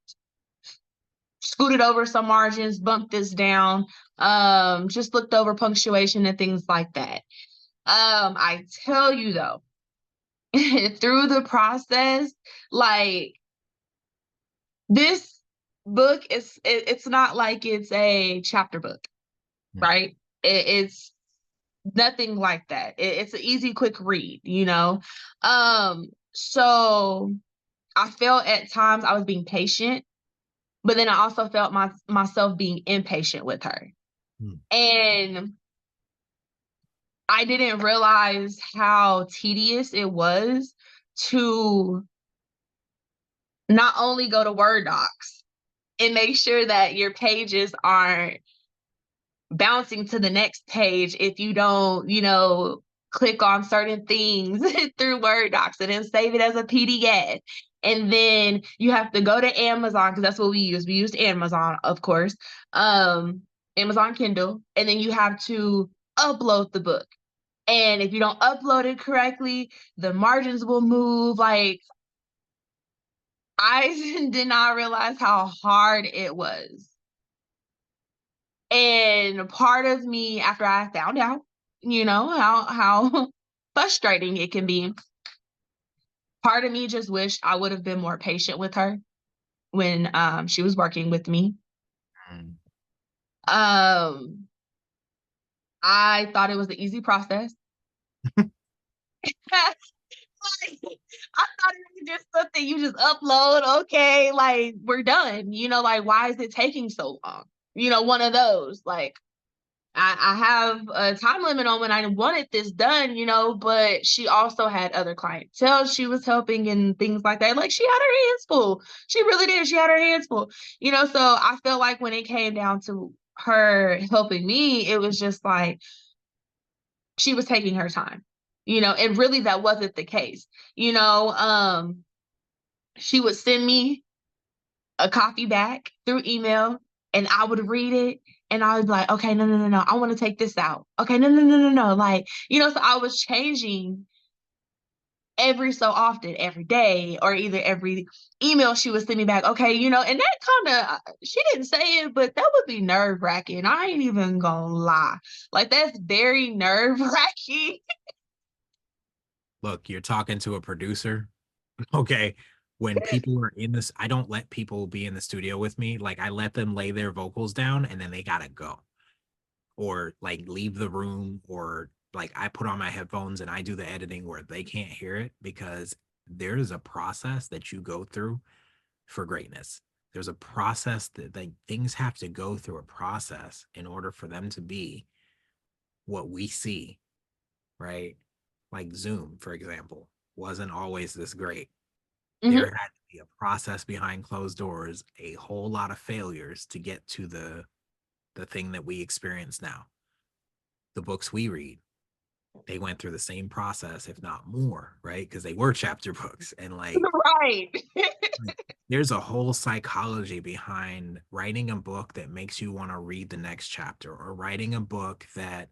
scooted over some margins, bumped this down, just looked over punctuation and things like that. I tell you though, through the process, like, this book it's not like it's a chapter book, Mm. right? It's nothing like that. It's an easy, quick read. So I felt at times I was being patient, but then I also felt myself being impatient with her. Mm. And I didn't realize how tedious it was to not only go to Word docs and make sure that your pages aren't bouncing to the next page if you don't, click on certain things through Word docs, and then save it as a PDF. And then you have to go to Amazon because that's what we use. We used Amazon, of course. Um, Amazon Kindle, and then you have to upload the book. And if you don't upload it correctly, the margins will move. Like, I did not realize how hard it was. And part of me, after I found out, how frustrating it can be, part of me just wished I would have been more patient with her when she was working with me. Mm. Um, I thought it was an easy process. Like, I thought it was just something you just upload, okay, like we're done. Like, why is it taking so long? One of those. Like, I have a time limit on when I wanted this done, but she also had other clientele she was helping and things like that. Like, she had her hands full. She really did. She had her hands full. So I feel like when it came down to her helping me, it was just like she was taking her time, and really that wasn't the case. She would send me a copy back through email and I would read it and I would be like, okay, no, no, no, no, I want to take this out. Okay, no, no, no, no, no. Like, so I was changing every so often, every day, or either every email she would send me back. Okay, and that kind of, she didn't say it, but that would be nerve wracking. I ain't even gonna lie. Like, that's very nerve wracking. Look, you're talking to a producer. Okay. When people are in this, I don't let people be in the studio with me. Like, I let them lay their vocals down and then they gotta go. Or like leave the room, or like I put on my headphones and I do the editing where they can't hear it, because there's a process that you go through for greatness. There's a process that, like, things have to go through a process in order for them to be what we see, right? Like Zoom, for example, wasn't always this great. There Hmm. had to be a process behind closed doors, a whole lot of failures to get to the thing that we experience now. The books we read, they went through the same process, if not more, right? Because they were chapter books. And like, Right. there's a whole psychology behind writing a book that makes you want to read the next chapter, or writing a book that,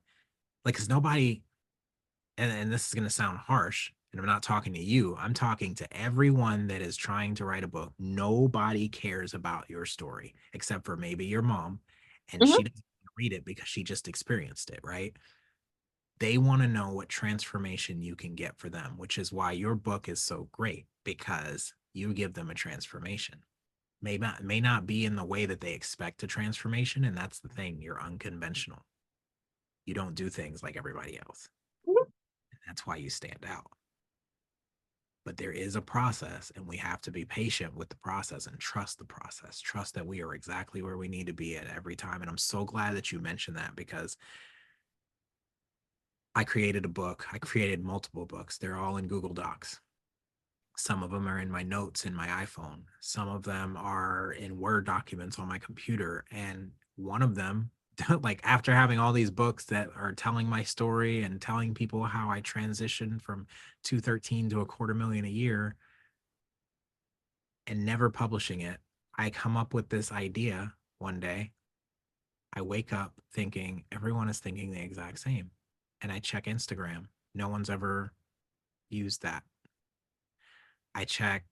like, because nobody, and this is going to sound harsh, and I'm not talking to you, I'm talking to everyone that is trying to write a book. Nobody cares about your story except for maybe your mom, and Hmm. she doesn't read it because she just experienced it, right? They want to know what transformation you can get for them, which is why your book is so great, because you give them a transformation. May not be in the way that they expect a transformation, and that's the thing. You're unconventional. You don't do things like everybody else. And that's why you stand out. But there is a process, and we have to be patient with the process and trust the process. Trust that we are exactly where we need to be at every time. And I'm so glad that you mentioned that, because I created a book. I created multiple books. They're all in Google Docs. Some of them are in my notes in my iPhone. Some of them are in Word documents on my computer. And one of them, like, after having all these books that are telling my story and telling people how I transitioned from 213 to $250,000 a year and never publishing it, I come up with this idea one day. I wake up thinking everyone is thinking the exact same. And I check Instagram. No one's ever used that. I check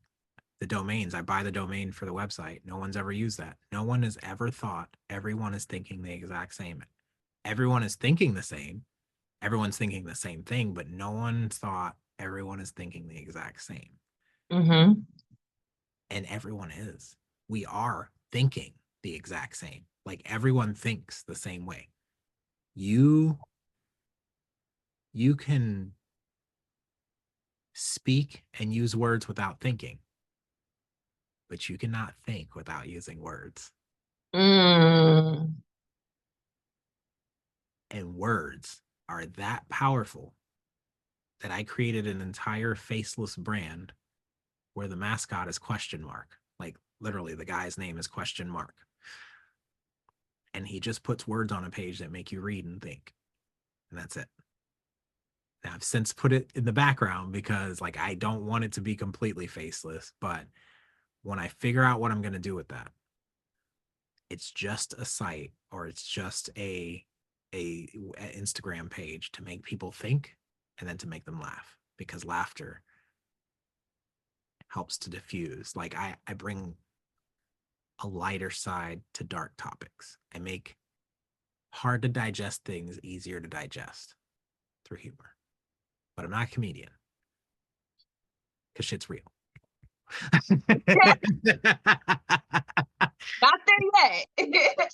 the domains. I buy the domain for the website. No one's ever used that. No one has ever thought everyone is thinking the exact same. Everyone is thinking the same. Everyone's thinking the same thing, but no one thought everyone is thinking the exact same. Hmm. And everyone is. We are thinking the exact same. Like, everyone thinks the same way. You you can speak and use words without thinking, but you cannot think without using words. Mm. And words are that powerful that I created an entire faceless brand where the mascot is question mark. Like, literally, the guy's name is question mark. And he just puts words on a page that make you read and think. And that's it. I've since put it in the background because like I don't want it to be completely faceless, but when I figure out what I'm going to do with that, it's just a site or it's just a Instagram page to make people think and then to make them laugh because laughter helps to diffuse. Like I bring a lighter side to dark topics. I make hard to digest things easier to digest through humor. But I'm not a comedian because shit's real. Not there yet.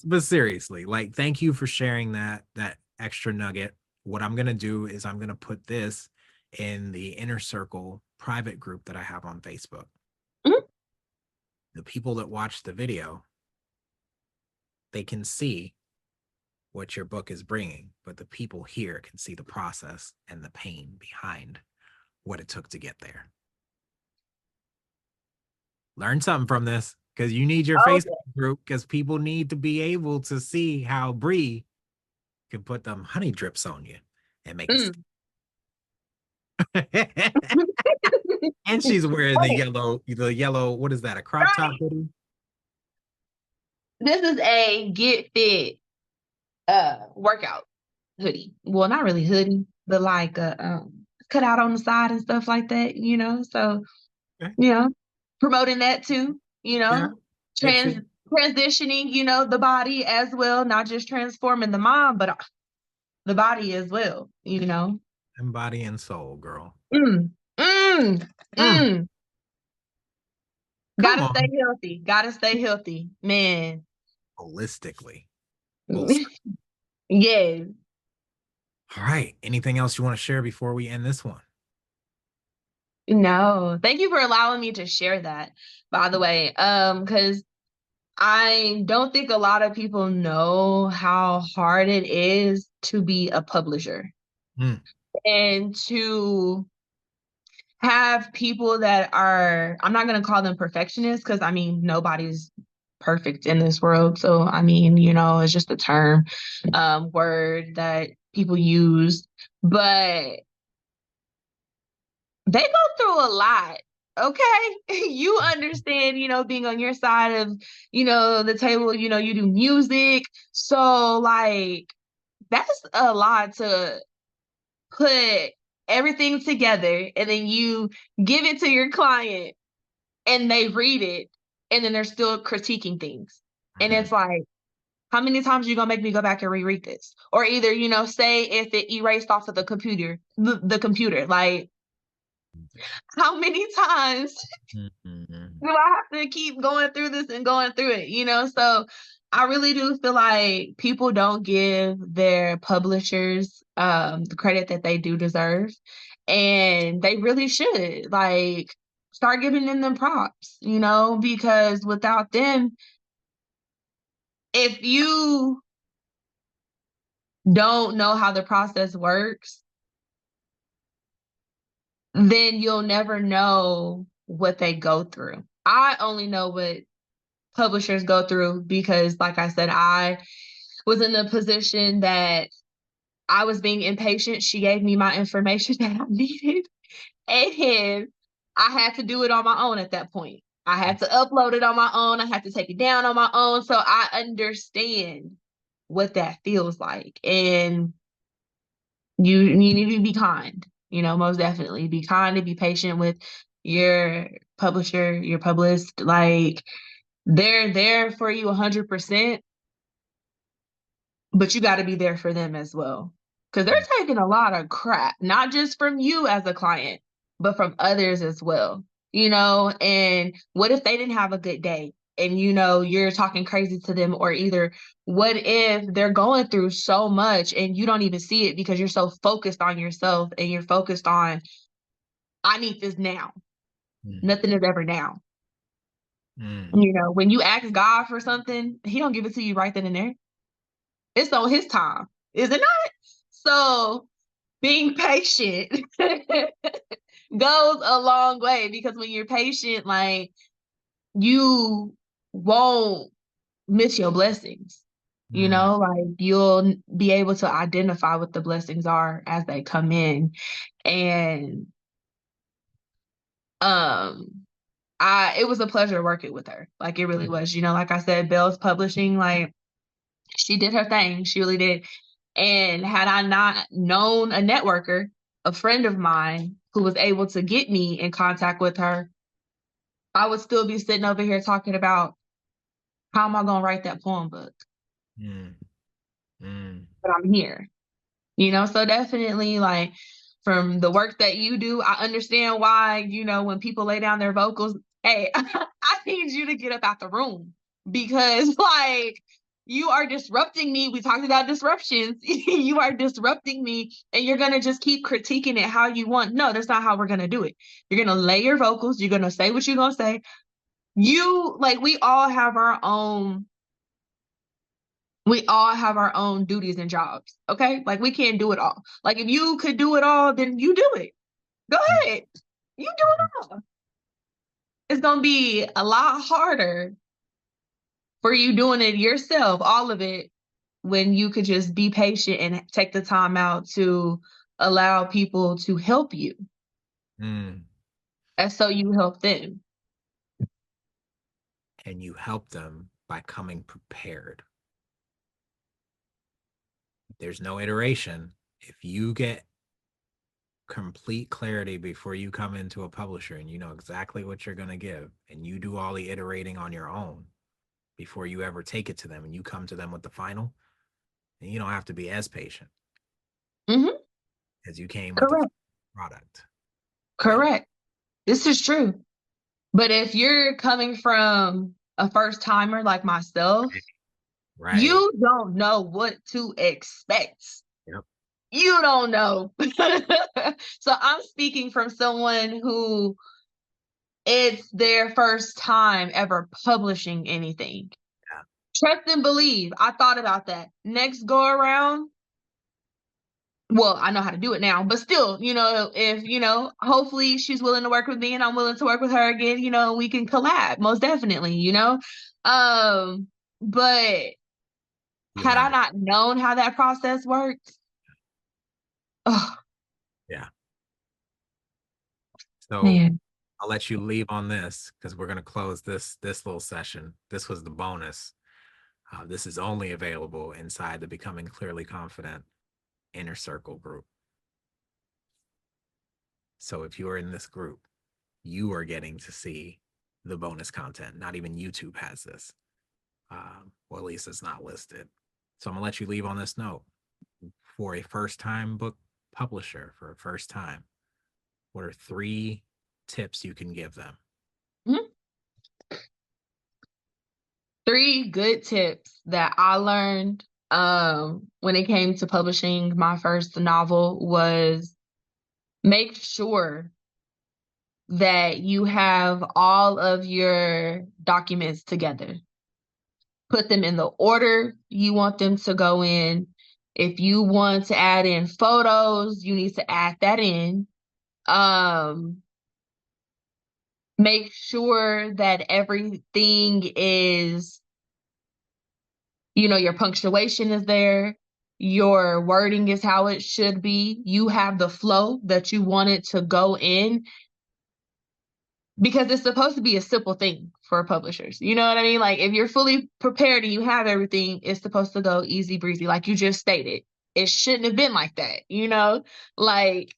but seriously, like thank you for sharing that extra nugget. What I'm gonna do is I'm gonna put this in the inner circle private group that I have on Facebook. Mhm. The people that watch the video, they can see what your book is bringing, but the people here can see the process and the pain behind what it took to get there. Learn something from this because you need your Oh, Facebook group because people need to be able to see how Bree can put them honey drips on you and make it. mm. And she's wearing the yellow, what is that, a crop top Right. hoodie? This is a get fit workout hoodie. Well, not really hoodie, but like cut out on the side and stuff like that, you know. So, Okay. you know, promoting that too, you Yeah, know, it fit. transitioning, you know, the body as well, not just transforming the mind, but the body as well, you know. And body and soul, girl. Mm, mm, Mm, mm. come Gotta stay on. healthy. Gotta stay healthy, man. Holistically. Full circle. Yes. All right. Anything else you want to share before we end this one? No, thank you for allowing me to share that, by the way. Because I don't think a lot of people know how hard it is to be a publisher Mm, and to have people that are, I'm not going to call them perfectionists because I mean, nobody's perfect in this world. So, I mean, you know, it's just a term, word that people use, but they go through a lot. Okay. You understand, you know, being on your side of, you know, the table, you know, you do music. So, like, that's a lot to put everything together and then you give it to your client and they read it and then they're still critiquing things. And mhm. it's like, how many times are you gonna make me go back and reread this? Or either, you know, say if it erased off of the computer, the computer, like how many times Mhm. do I have to keep going through this and going through it, you know? So I really do feel like people don't give their publishers the credit that they do deserve. And they really should like start giving them props, you know, because without them, if you don't know how the process works, then you'll never know what they go through. I only know what publishers go through because, like I said, I was in the position that I was being impatient. She gave me my information that I needed, and I had to do it on my own at that point. I had to upload it on my own. I had to take it down on my own. So I understand what that feels like. And you need to be kind, you know, most definitely. Be kind and be patient with your publisher, your publicist. Like, they're there for you 100%, but you got to be there for them as well. Because they're Mm, taking a lot of crap, not just from you as a client, but from others as well. You know, and what if they didn't have a good day and, you know, you're talking crazy to them? Or either what if they're going through so much and you don't even see it because you're so focused on yourself and you're focused on, I need this now. mm, Nothing is ever now. mm. You know, when you ask God for something, He don't give it to you right then and there. It's on His time, is it not? So being patient goes a long way because when you're patient, like, you won't miss your blessings. You Mm, know, like you'll be able to identify what the blessings are as they come in. And um it was a pleasure working with her. Like it really was. You know, like I said, Bell's Publishing, like she did her thing. She really did. And had I not known a networker, a friend of mine who was able to get me in contact with her, I would still be sitting over here talking about how am I gonna write that poem book? mm, mm, But I'm here. You know, so definitely like from the work that you do, I understand why, you know, when people lay down their vocals, hey, I need you to get up out the room because like you are disrupting me. We talked about disruptions. You are disrupting me and you're going to just keep critiquing it how you want. No, that's not how we're going to do it. You're going to lay your vocals. You're going to say what you're going to say. You like we all have our own duties and jobs. Okay. Like we can't do it all. Like if you could do it all, then you do it. Go ahead. You do it all. It's going to be a lot harder for you doing it yourself, all of it, when you could just be patient and take the time out to allow people to help you. mm. And so you help them. And you help them by coming prepared. There's no iteration. If you get complete clarity before you come into a publisher and you know exactly what you're going to give and you do all the iterating on your own before you ever take it to them and you come to them with the final, and you don't have to be as patient Mm-hmm. as you came with the Correct. product. And Correct. This is true. But if you're coming from a first timer like myself, right. you don't know what to expect. Yep. You don't know. So I'm speaking from someone who it's their first time ever publishing anything. Yeah. Trust and believe. I thought about that. Next go around, well, I know how to do it now, but still, you know, if, you know, hopefully she's willing to work with me and I'm willing to work with her again, you know, we can collab most definitely, you know? Um, but You had I learn. not known how that process worked, oh Yeah. So man. I'll let you leave on this because we're going to close this little session. This was the bonus. This is only available inside the Becoming Clearly Confident Inner Circle group. So if you are in this group, you are getting to see the bonus content. Not even YouTube has this. Well, at least it's not listed. So I'm gonna let you leave on this note. For a first-time book publisher, for a first time, what are 3 tips you can give them? Mhm. 3 good tips that I learned when it came to publishing my first novel was make sure that you have all of your documents together. Put them in the order you want them to go in. If you want to add in photos, you need to add that in. Um, Make sure that everything is, you know, your punctuation is there, your wording is how it should be. You have the flow that you want it to go in because it's supposed to be a simple thing for publishers. You know what I mean? Like if you're fully prepared and you have everything, it's supposed to go easy breezy, like you just stated. It shouldn't have been like that, you know? Like,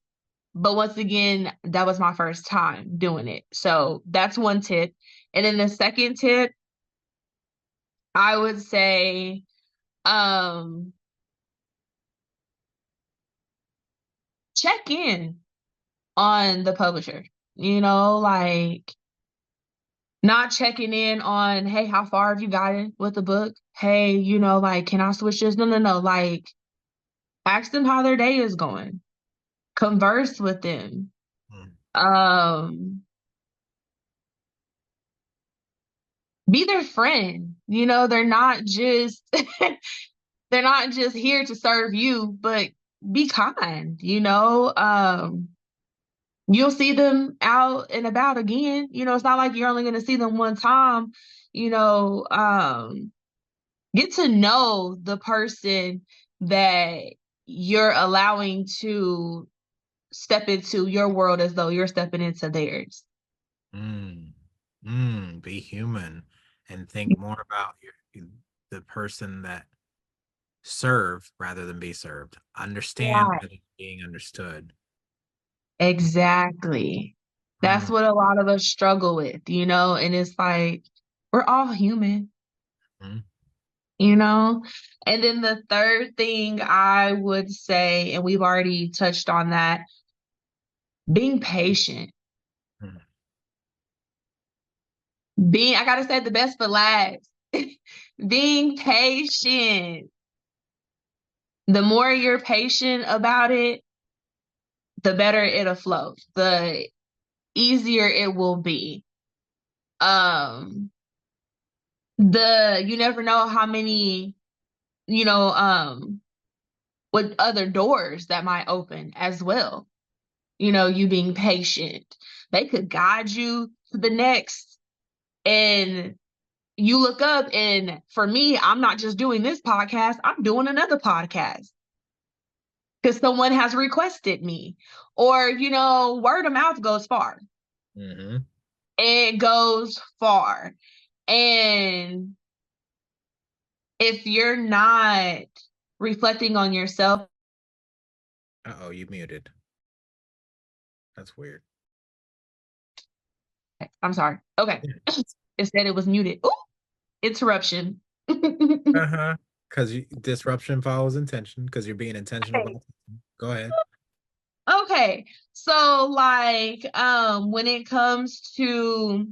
but once again, that was my first time doing it. So that's one tip. And then the second tip, I would say, um, check in on the publisher. You know, like not checking in on, hey, how far have you gotten with the book? Hey, you know, like, can I switch this? No, no, no. Like, ask them how their day is going. Converse with them. Mm, Um, be their friend. You know, they're not just they're not just here to serve you, but be kind, you know. You'll see them out and about again. You know, it's not like you're only gonna see them one time, you know. Get to know the person that you're allowing to step into your world as though you're stepping into theirs. Mm. Be human and think more about the person that serve rather than be served. Understand Right. rather than being understood. Exactly. That's Mm, what a lot of us struggle with, and it's like we're all human, mm, you know? And then the third thing I would say, and we've already touched on that, being patient. mm. I gotta say the best for last. Being patient. The more you're patient about it, the better it'll flow. The easier it will be. Um, you never know how many, you know, what other doors that might open as well. You being patient. They could guide you to the next. And you look up, and for me, I'm not just doing this podcast, I'm doing another podcast because someone has requested me. Or, word of mouth goes far. Mm-hmm. It goes far. And if you're not reflecting on yourself, Uh-oh, you muted. That's weird. I'm sorry. Okay. It said it was muted. Ooh, interruption. Uh-huh. Because disruption follows intention, because you're being intentional about it. Go ahead. Okay. So like when it comes to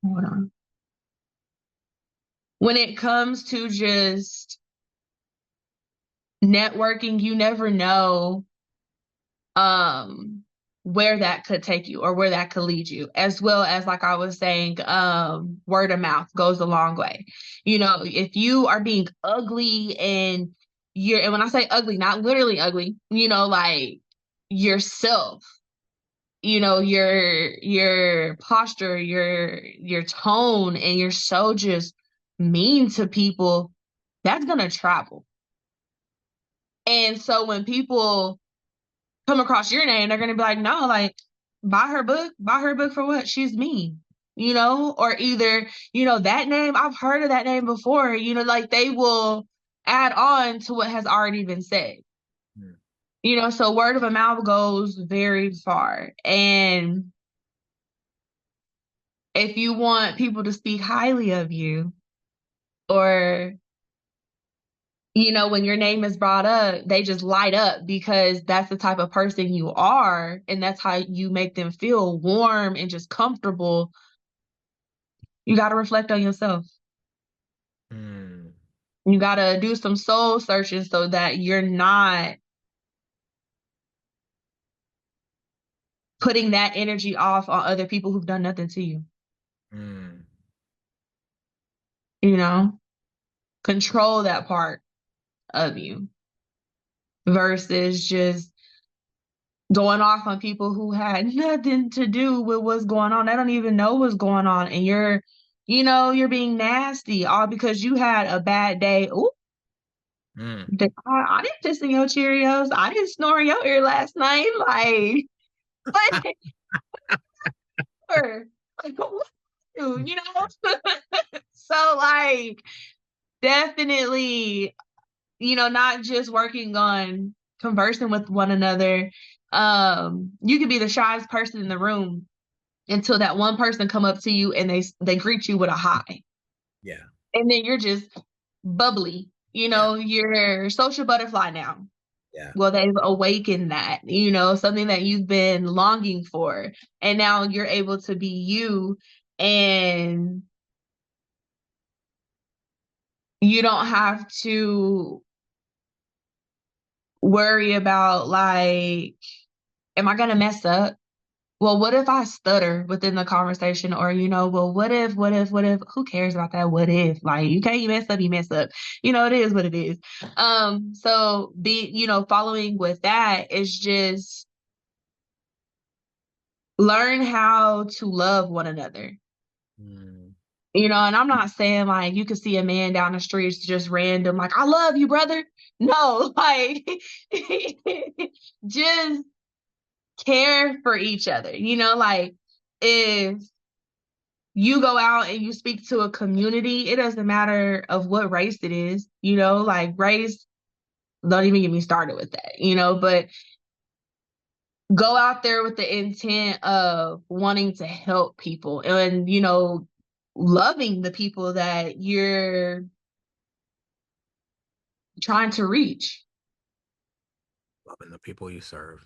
hold on. When it comes to just networking, you never know um where that could take you or where that could lead you, as well as like I was saying, word of mouth goes a long way. If you are being ugly and when I say ugly, not literally ugly, like yourself, your posture, your tone, and you're so just mean to people, that's gonna travel. And so when people come across your name, they're gonna be like, no, like, buy her book for what? She's mean, or either, that name, I've heard of that name before, like they will add on to what has already been said. Mm, So word of a mouth goes very far. And if you want people to speak highly of you, or when your name is brought up, they just light up because that's the type of person you are, and that's how you make them feel warm and just comfortable. You got to reflect on yourself. mm, You got to do some soul searching so that you're not putting that energy off on other people who've done nothing to you. mm, You know, control that part of you versus just going off on people who had nothing to do with what's going on. They don't even know what's going on. And you're being nasty all because you had a bad day. Ooh, mm. I didn't piss in your Cheerios. I didn't snore in your ear last night. Like, whatever. Like, what you know? So, like, definitely, not just working on conversing with one another. You could be the shyest person in the room until that one person come up to you and they greet you with a hi. Yeah, And then you're just bubbly. yeah, You're social butterfly now. yeah. Well, they've awakened that, something that you've been longing for. And now you're able to be you, and you don't have to worry about like, am I gonna mess up? Well, what if I stutter within the conversation? Or, well, what if, who cares about that? What if? Like, you can't, you mess up, you mess up. It is what it is. So following with that is just learn how to love one another. Mm, You know, and I'm not saying like you could see a man down the streets just random, like, I love you, brother. No, like just care for each other. You know, like if you go out and you speak to a community, it doesn't matter of what race it is, you know, like race, don't even get me started with that, you know, but go out there with the intent of wanting to help people and, you know, loving the people that you're trying to reach. Loving the people you serve.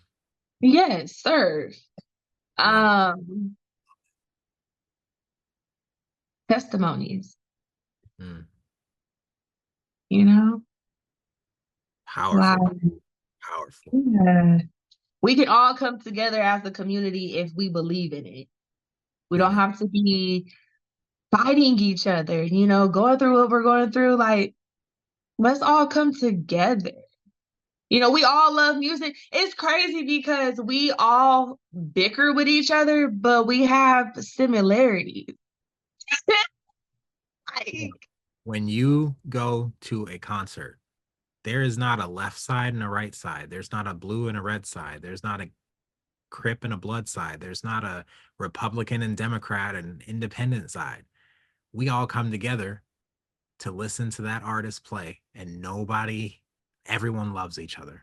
Yes, serve. Love it. Um, testimonies, Mm. you know, Powerful. like, Powerful. yeah. We can all come together as a community if we believe in it. We don't Amen. have to be fighting each other, you know, going through what we're going through. Like, let's all come together. You know, we all love music. It's crazy because we all bicker with each other, but we have similarities. Like, When you go to a concert, there is not a left side and a right side. There's not a blue and a red side. There's not a Crip and a blood side. There's not a Republican and Democrat and independent side. We all come together to listen to that artist play, and everyone loves each other.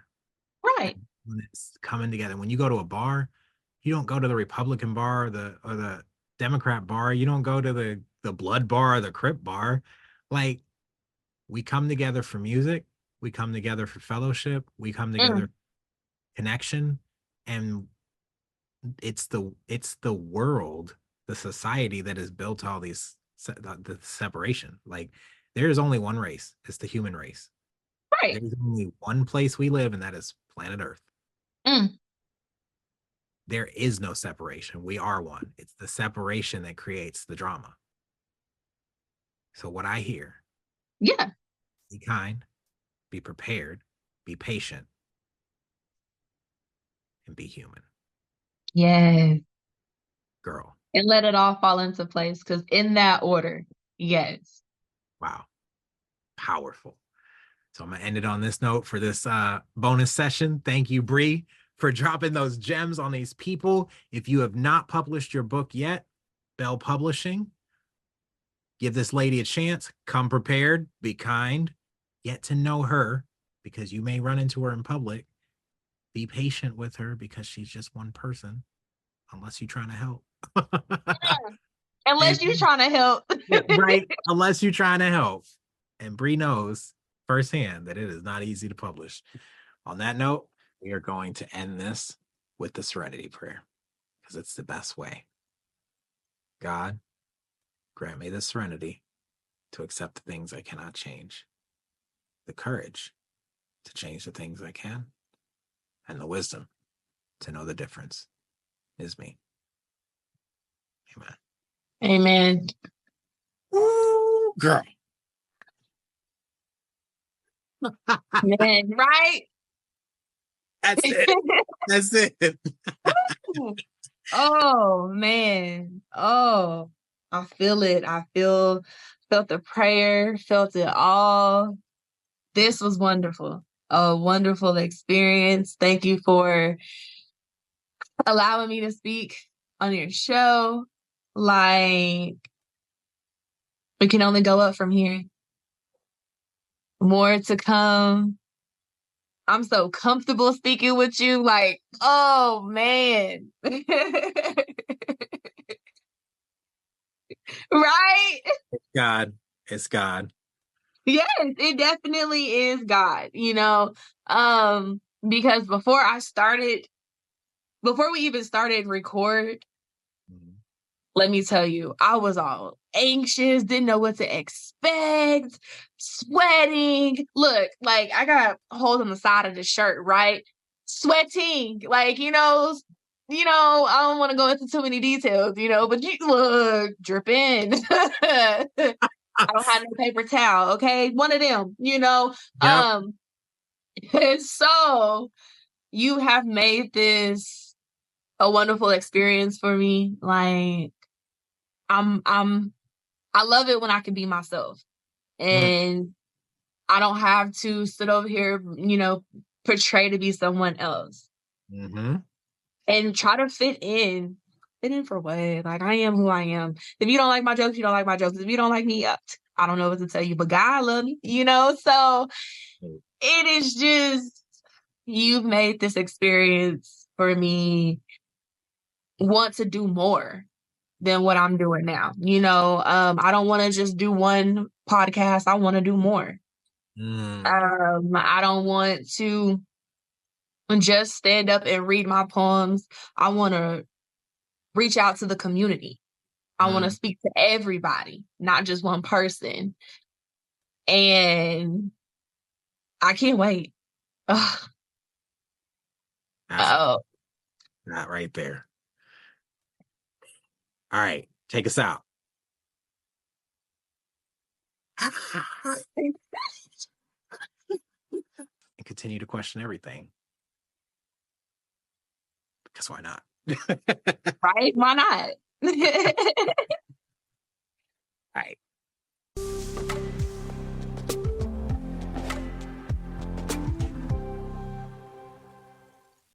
right. And when it's coming together, when you go to a bar, you don't go to the Republican bar or the Democrat bar. You don't go to the blood bar or the Crip bar. Like, we come together for music. We come together for fellowship. We come together Mm, for connection, and it's the world, the society that has built all the separation. Like, there is only one race. It's the human race. right. There's only one place we live, and that is planet Earth. Mm, There is no separation. We are one. It's the separation that creates the drama. So what I hear, yeah. be kind, be prepared, be patient, and be human. Yes. Girl, And let it all fall into place because in that order, yes. wow, powerful. So I'm gonna end it on this note for this bonus session. Thank you, Bree, for dropping those gems on these people. If you have not published your book yet, Bell Publishing, give this lady a chance. Come prepared, be kind, get to know her because you may run into her in public. Be patient with her because she's just one person, unless you're trying to help. Unless you're And trying to help. yeah, right, unless you're trying to help. And Bree knows firsthand that it is not easy to publish. On that note, we are going to end this with the serenity prayer because it's the best way. God, grant me the serenity to accept the things I cannot change, the courage to change the things I can, and the wisdom to know the difference is me. Amen. Amen. Ooh, girl. Man, right? That's it. That's it. Oh man. Oh, I feel it. Felt the prayer, felt it all. This was wonderful. A wonderful experience. Thank you for allowing me to speak on your show. Like, we can only go up from here. More to come. I'm so comfortable speaking with you. Like, oh man. Right? God. It's God. Yes, it definitely is God, you know. Because before we even started record, Mhm. let me tell you, I was all anxious, didn't know what to expect, sweating. Look, like I got holes on the side of the shirt, right? Sweating, like, I don't want to go into too many details, but you look dripping. I don't have no paper towel, okay? One of them, Yep. Um, so you have made this a wonderful experience for me. Like I'm I love it when I can be myself. And I don't have to sit over here, portray to be someone else Mm-hmm. and try to fit in. Fit in for what? Like, I am who I am. If you don't like my jokes, you don't like my jokes. If you don't like me, I don't know what to tell you, but God love me, So it is just, you've made this experience for me want to do more than what I'm doing now. I don't want to just do one podcast. I want to do more. I don't want to just stand up and read my poems. I want to reach out to the community. I want to speak to everybody, not just one person. And I can't wait. Ugh. Oh, Not right there. All right, take us out. And continue to question everything. Because why not? right? Why not? All right.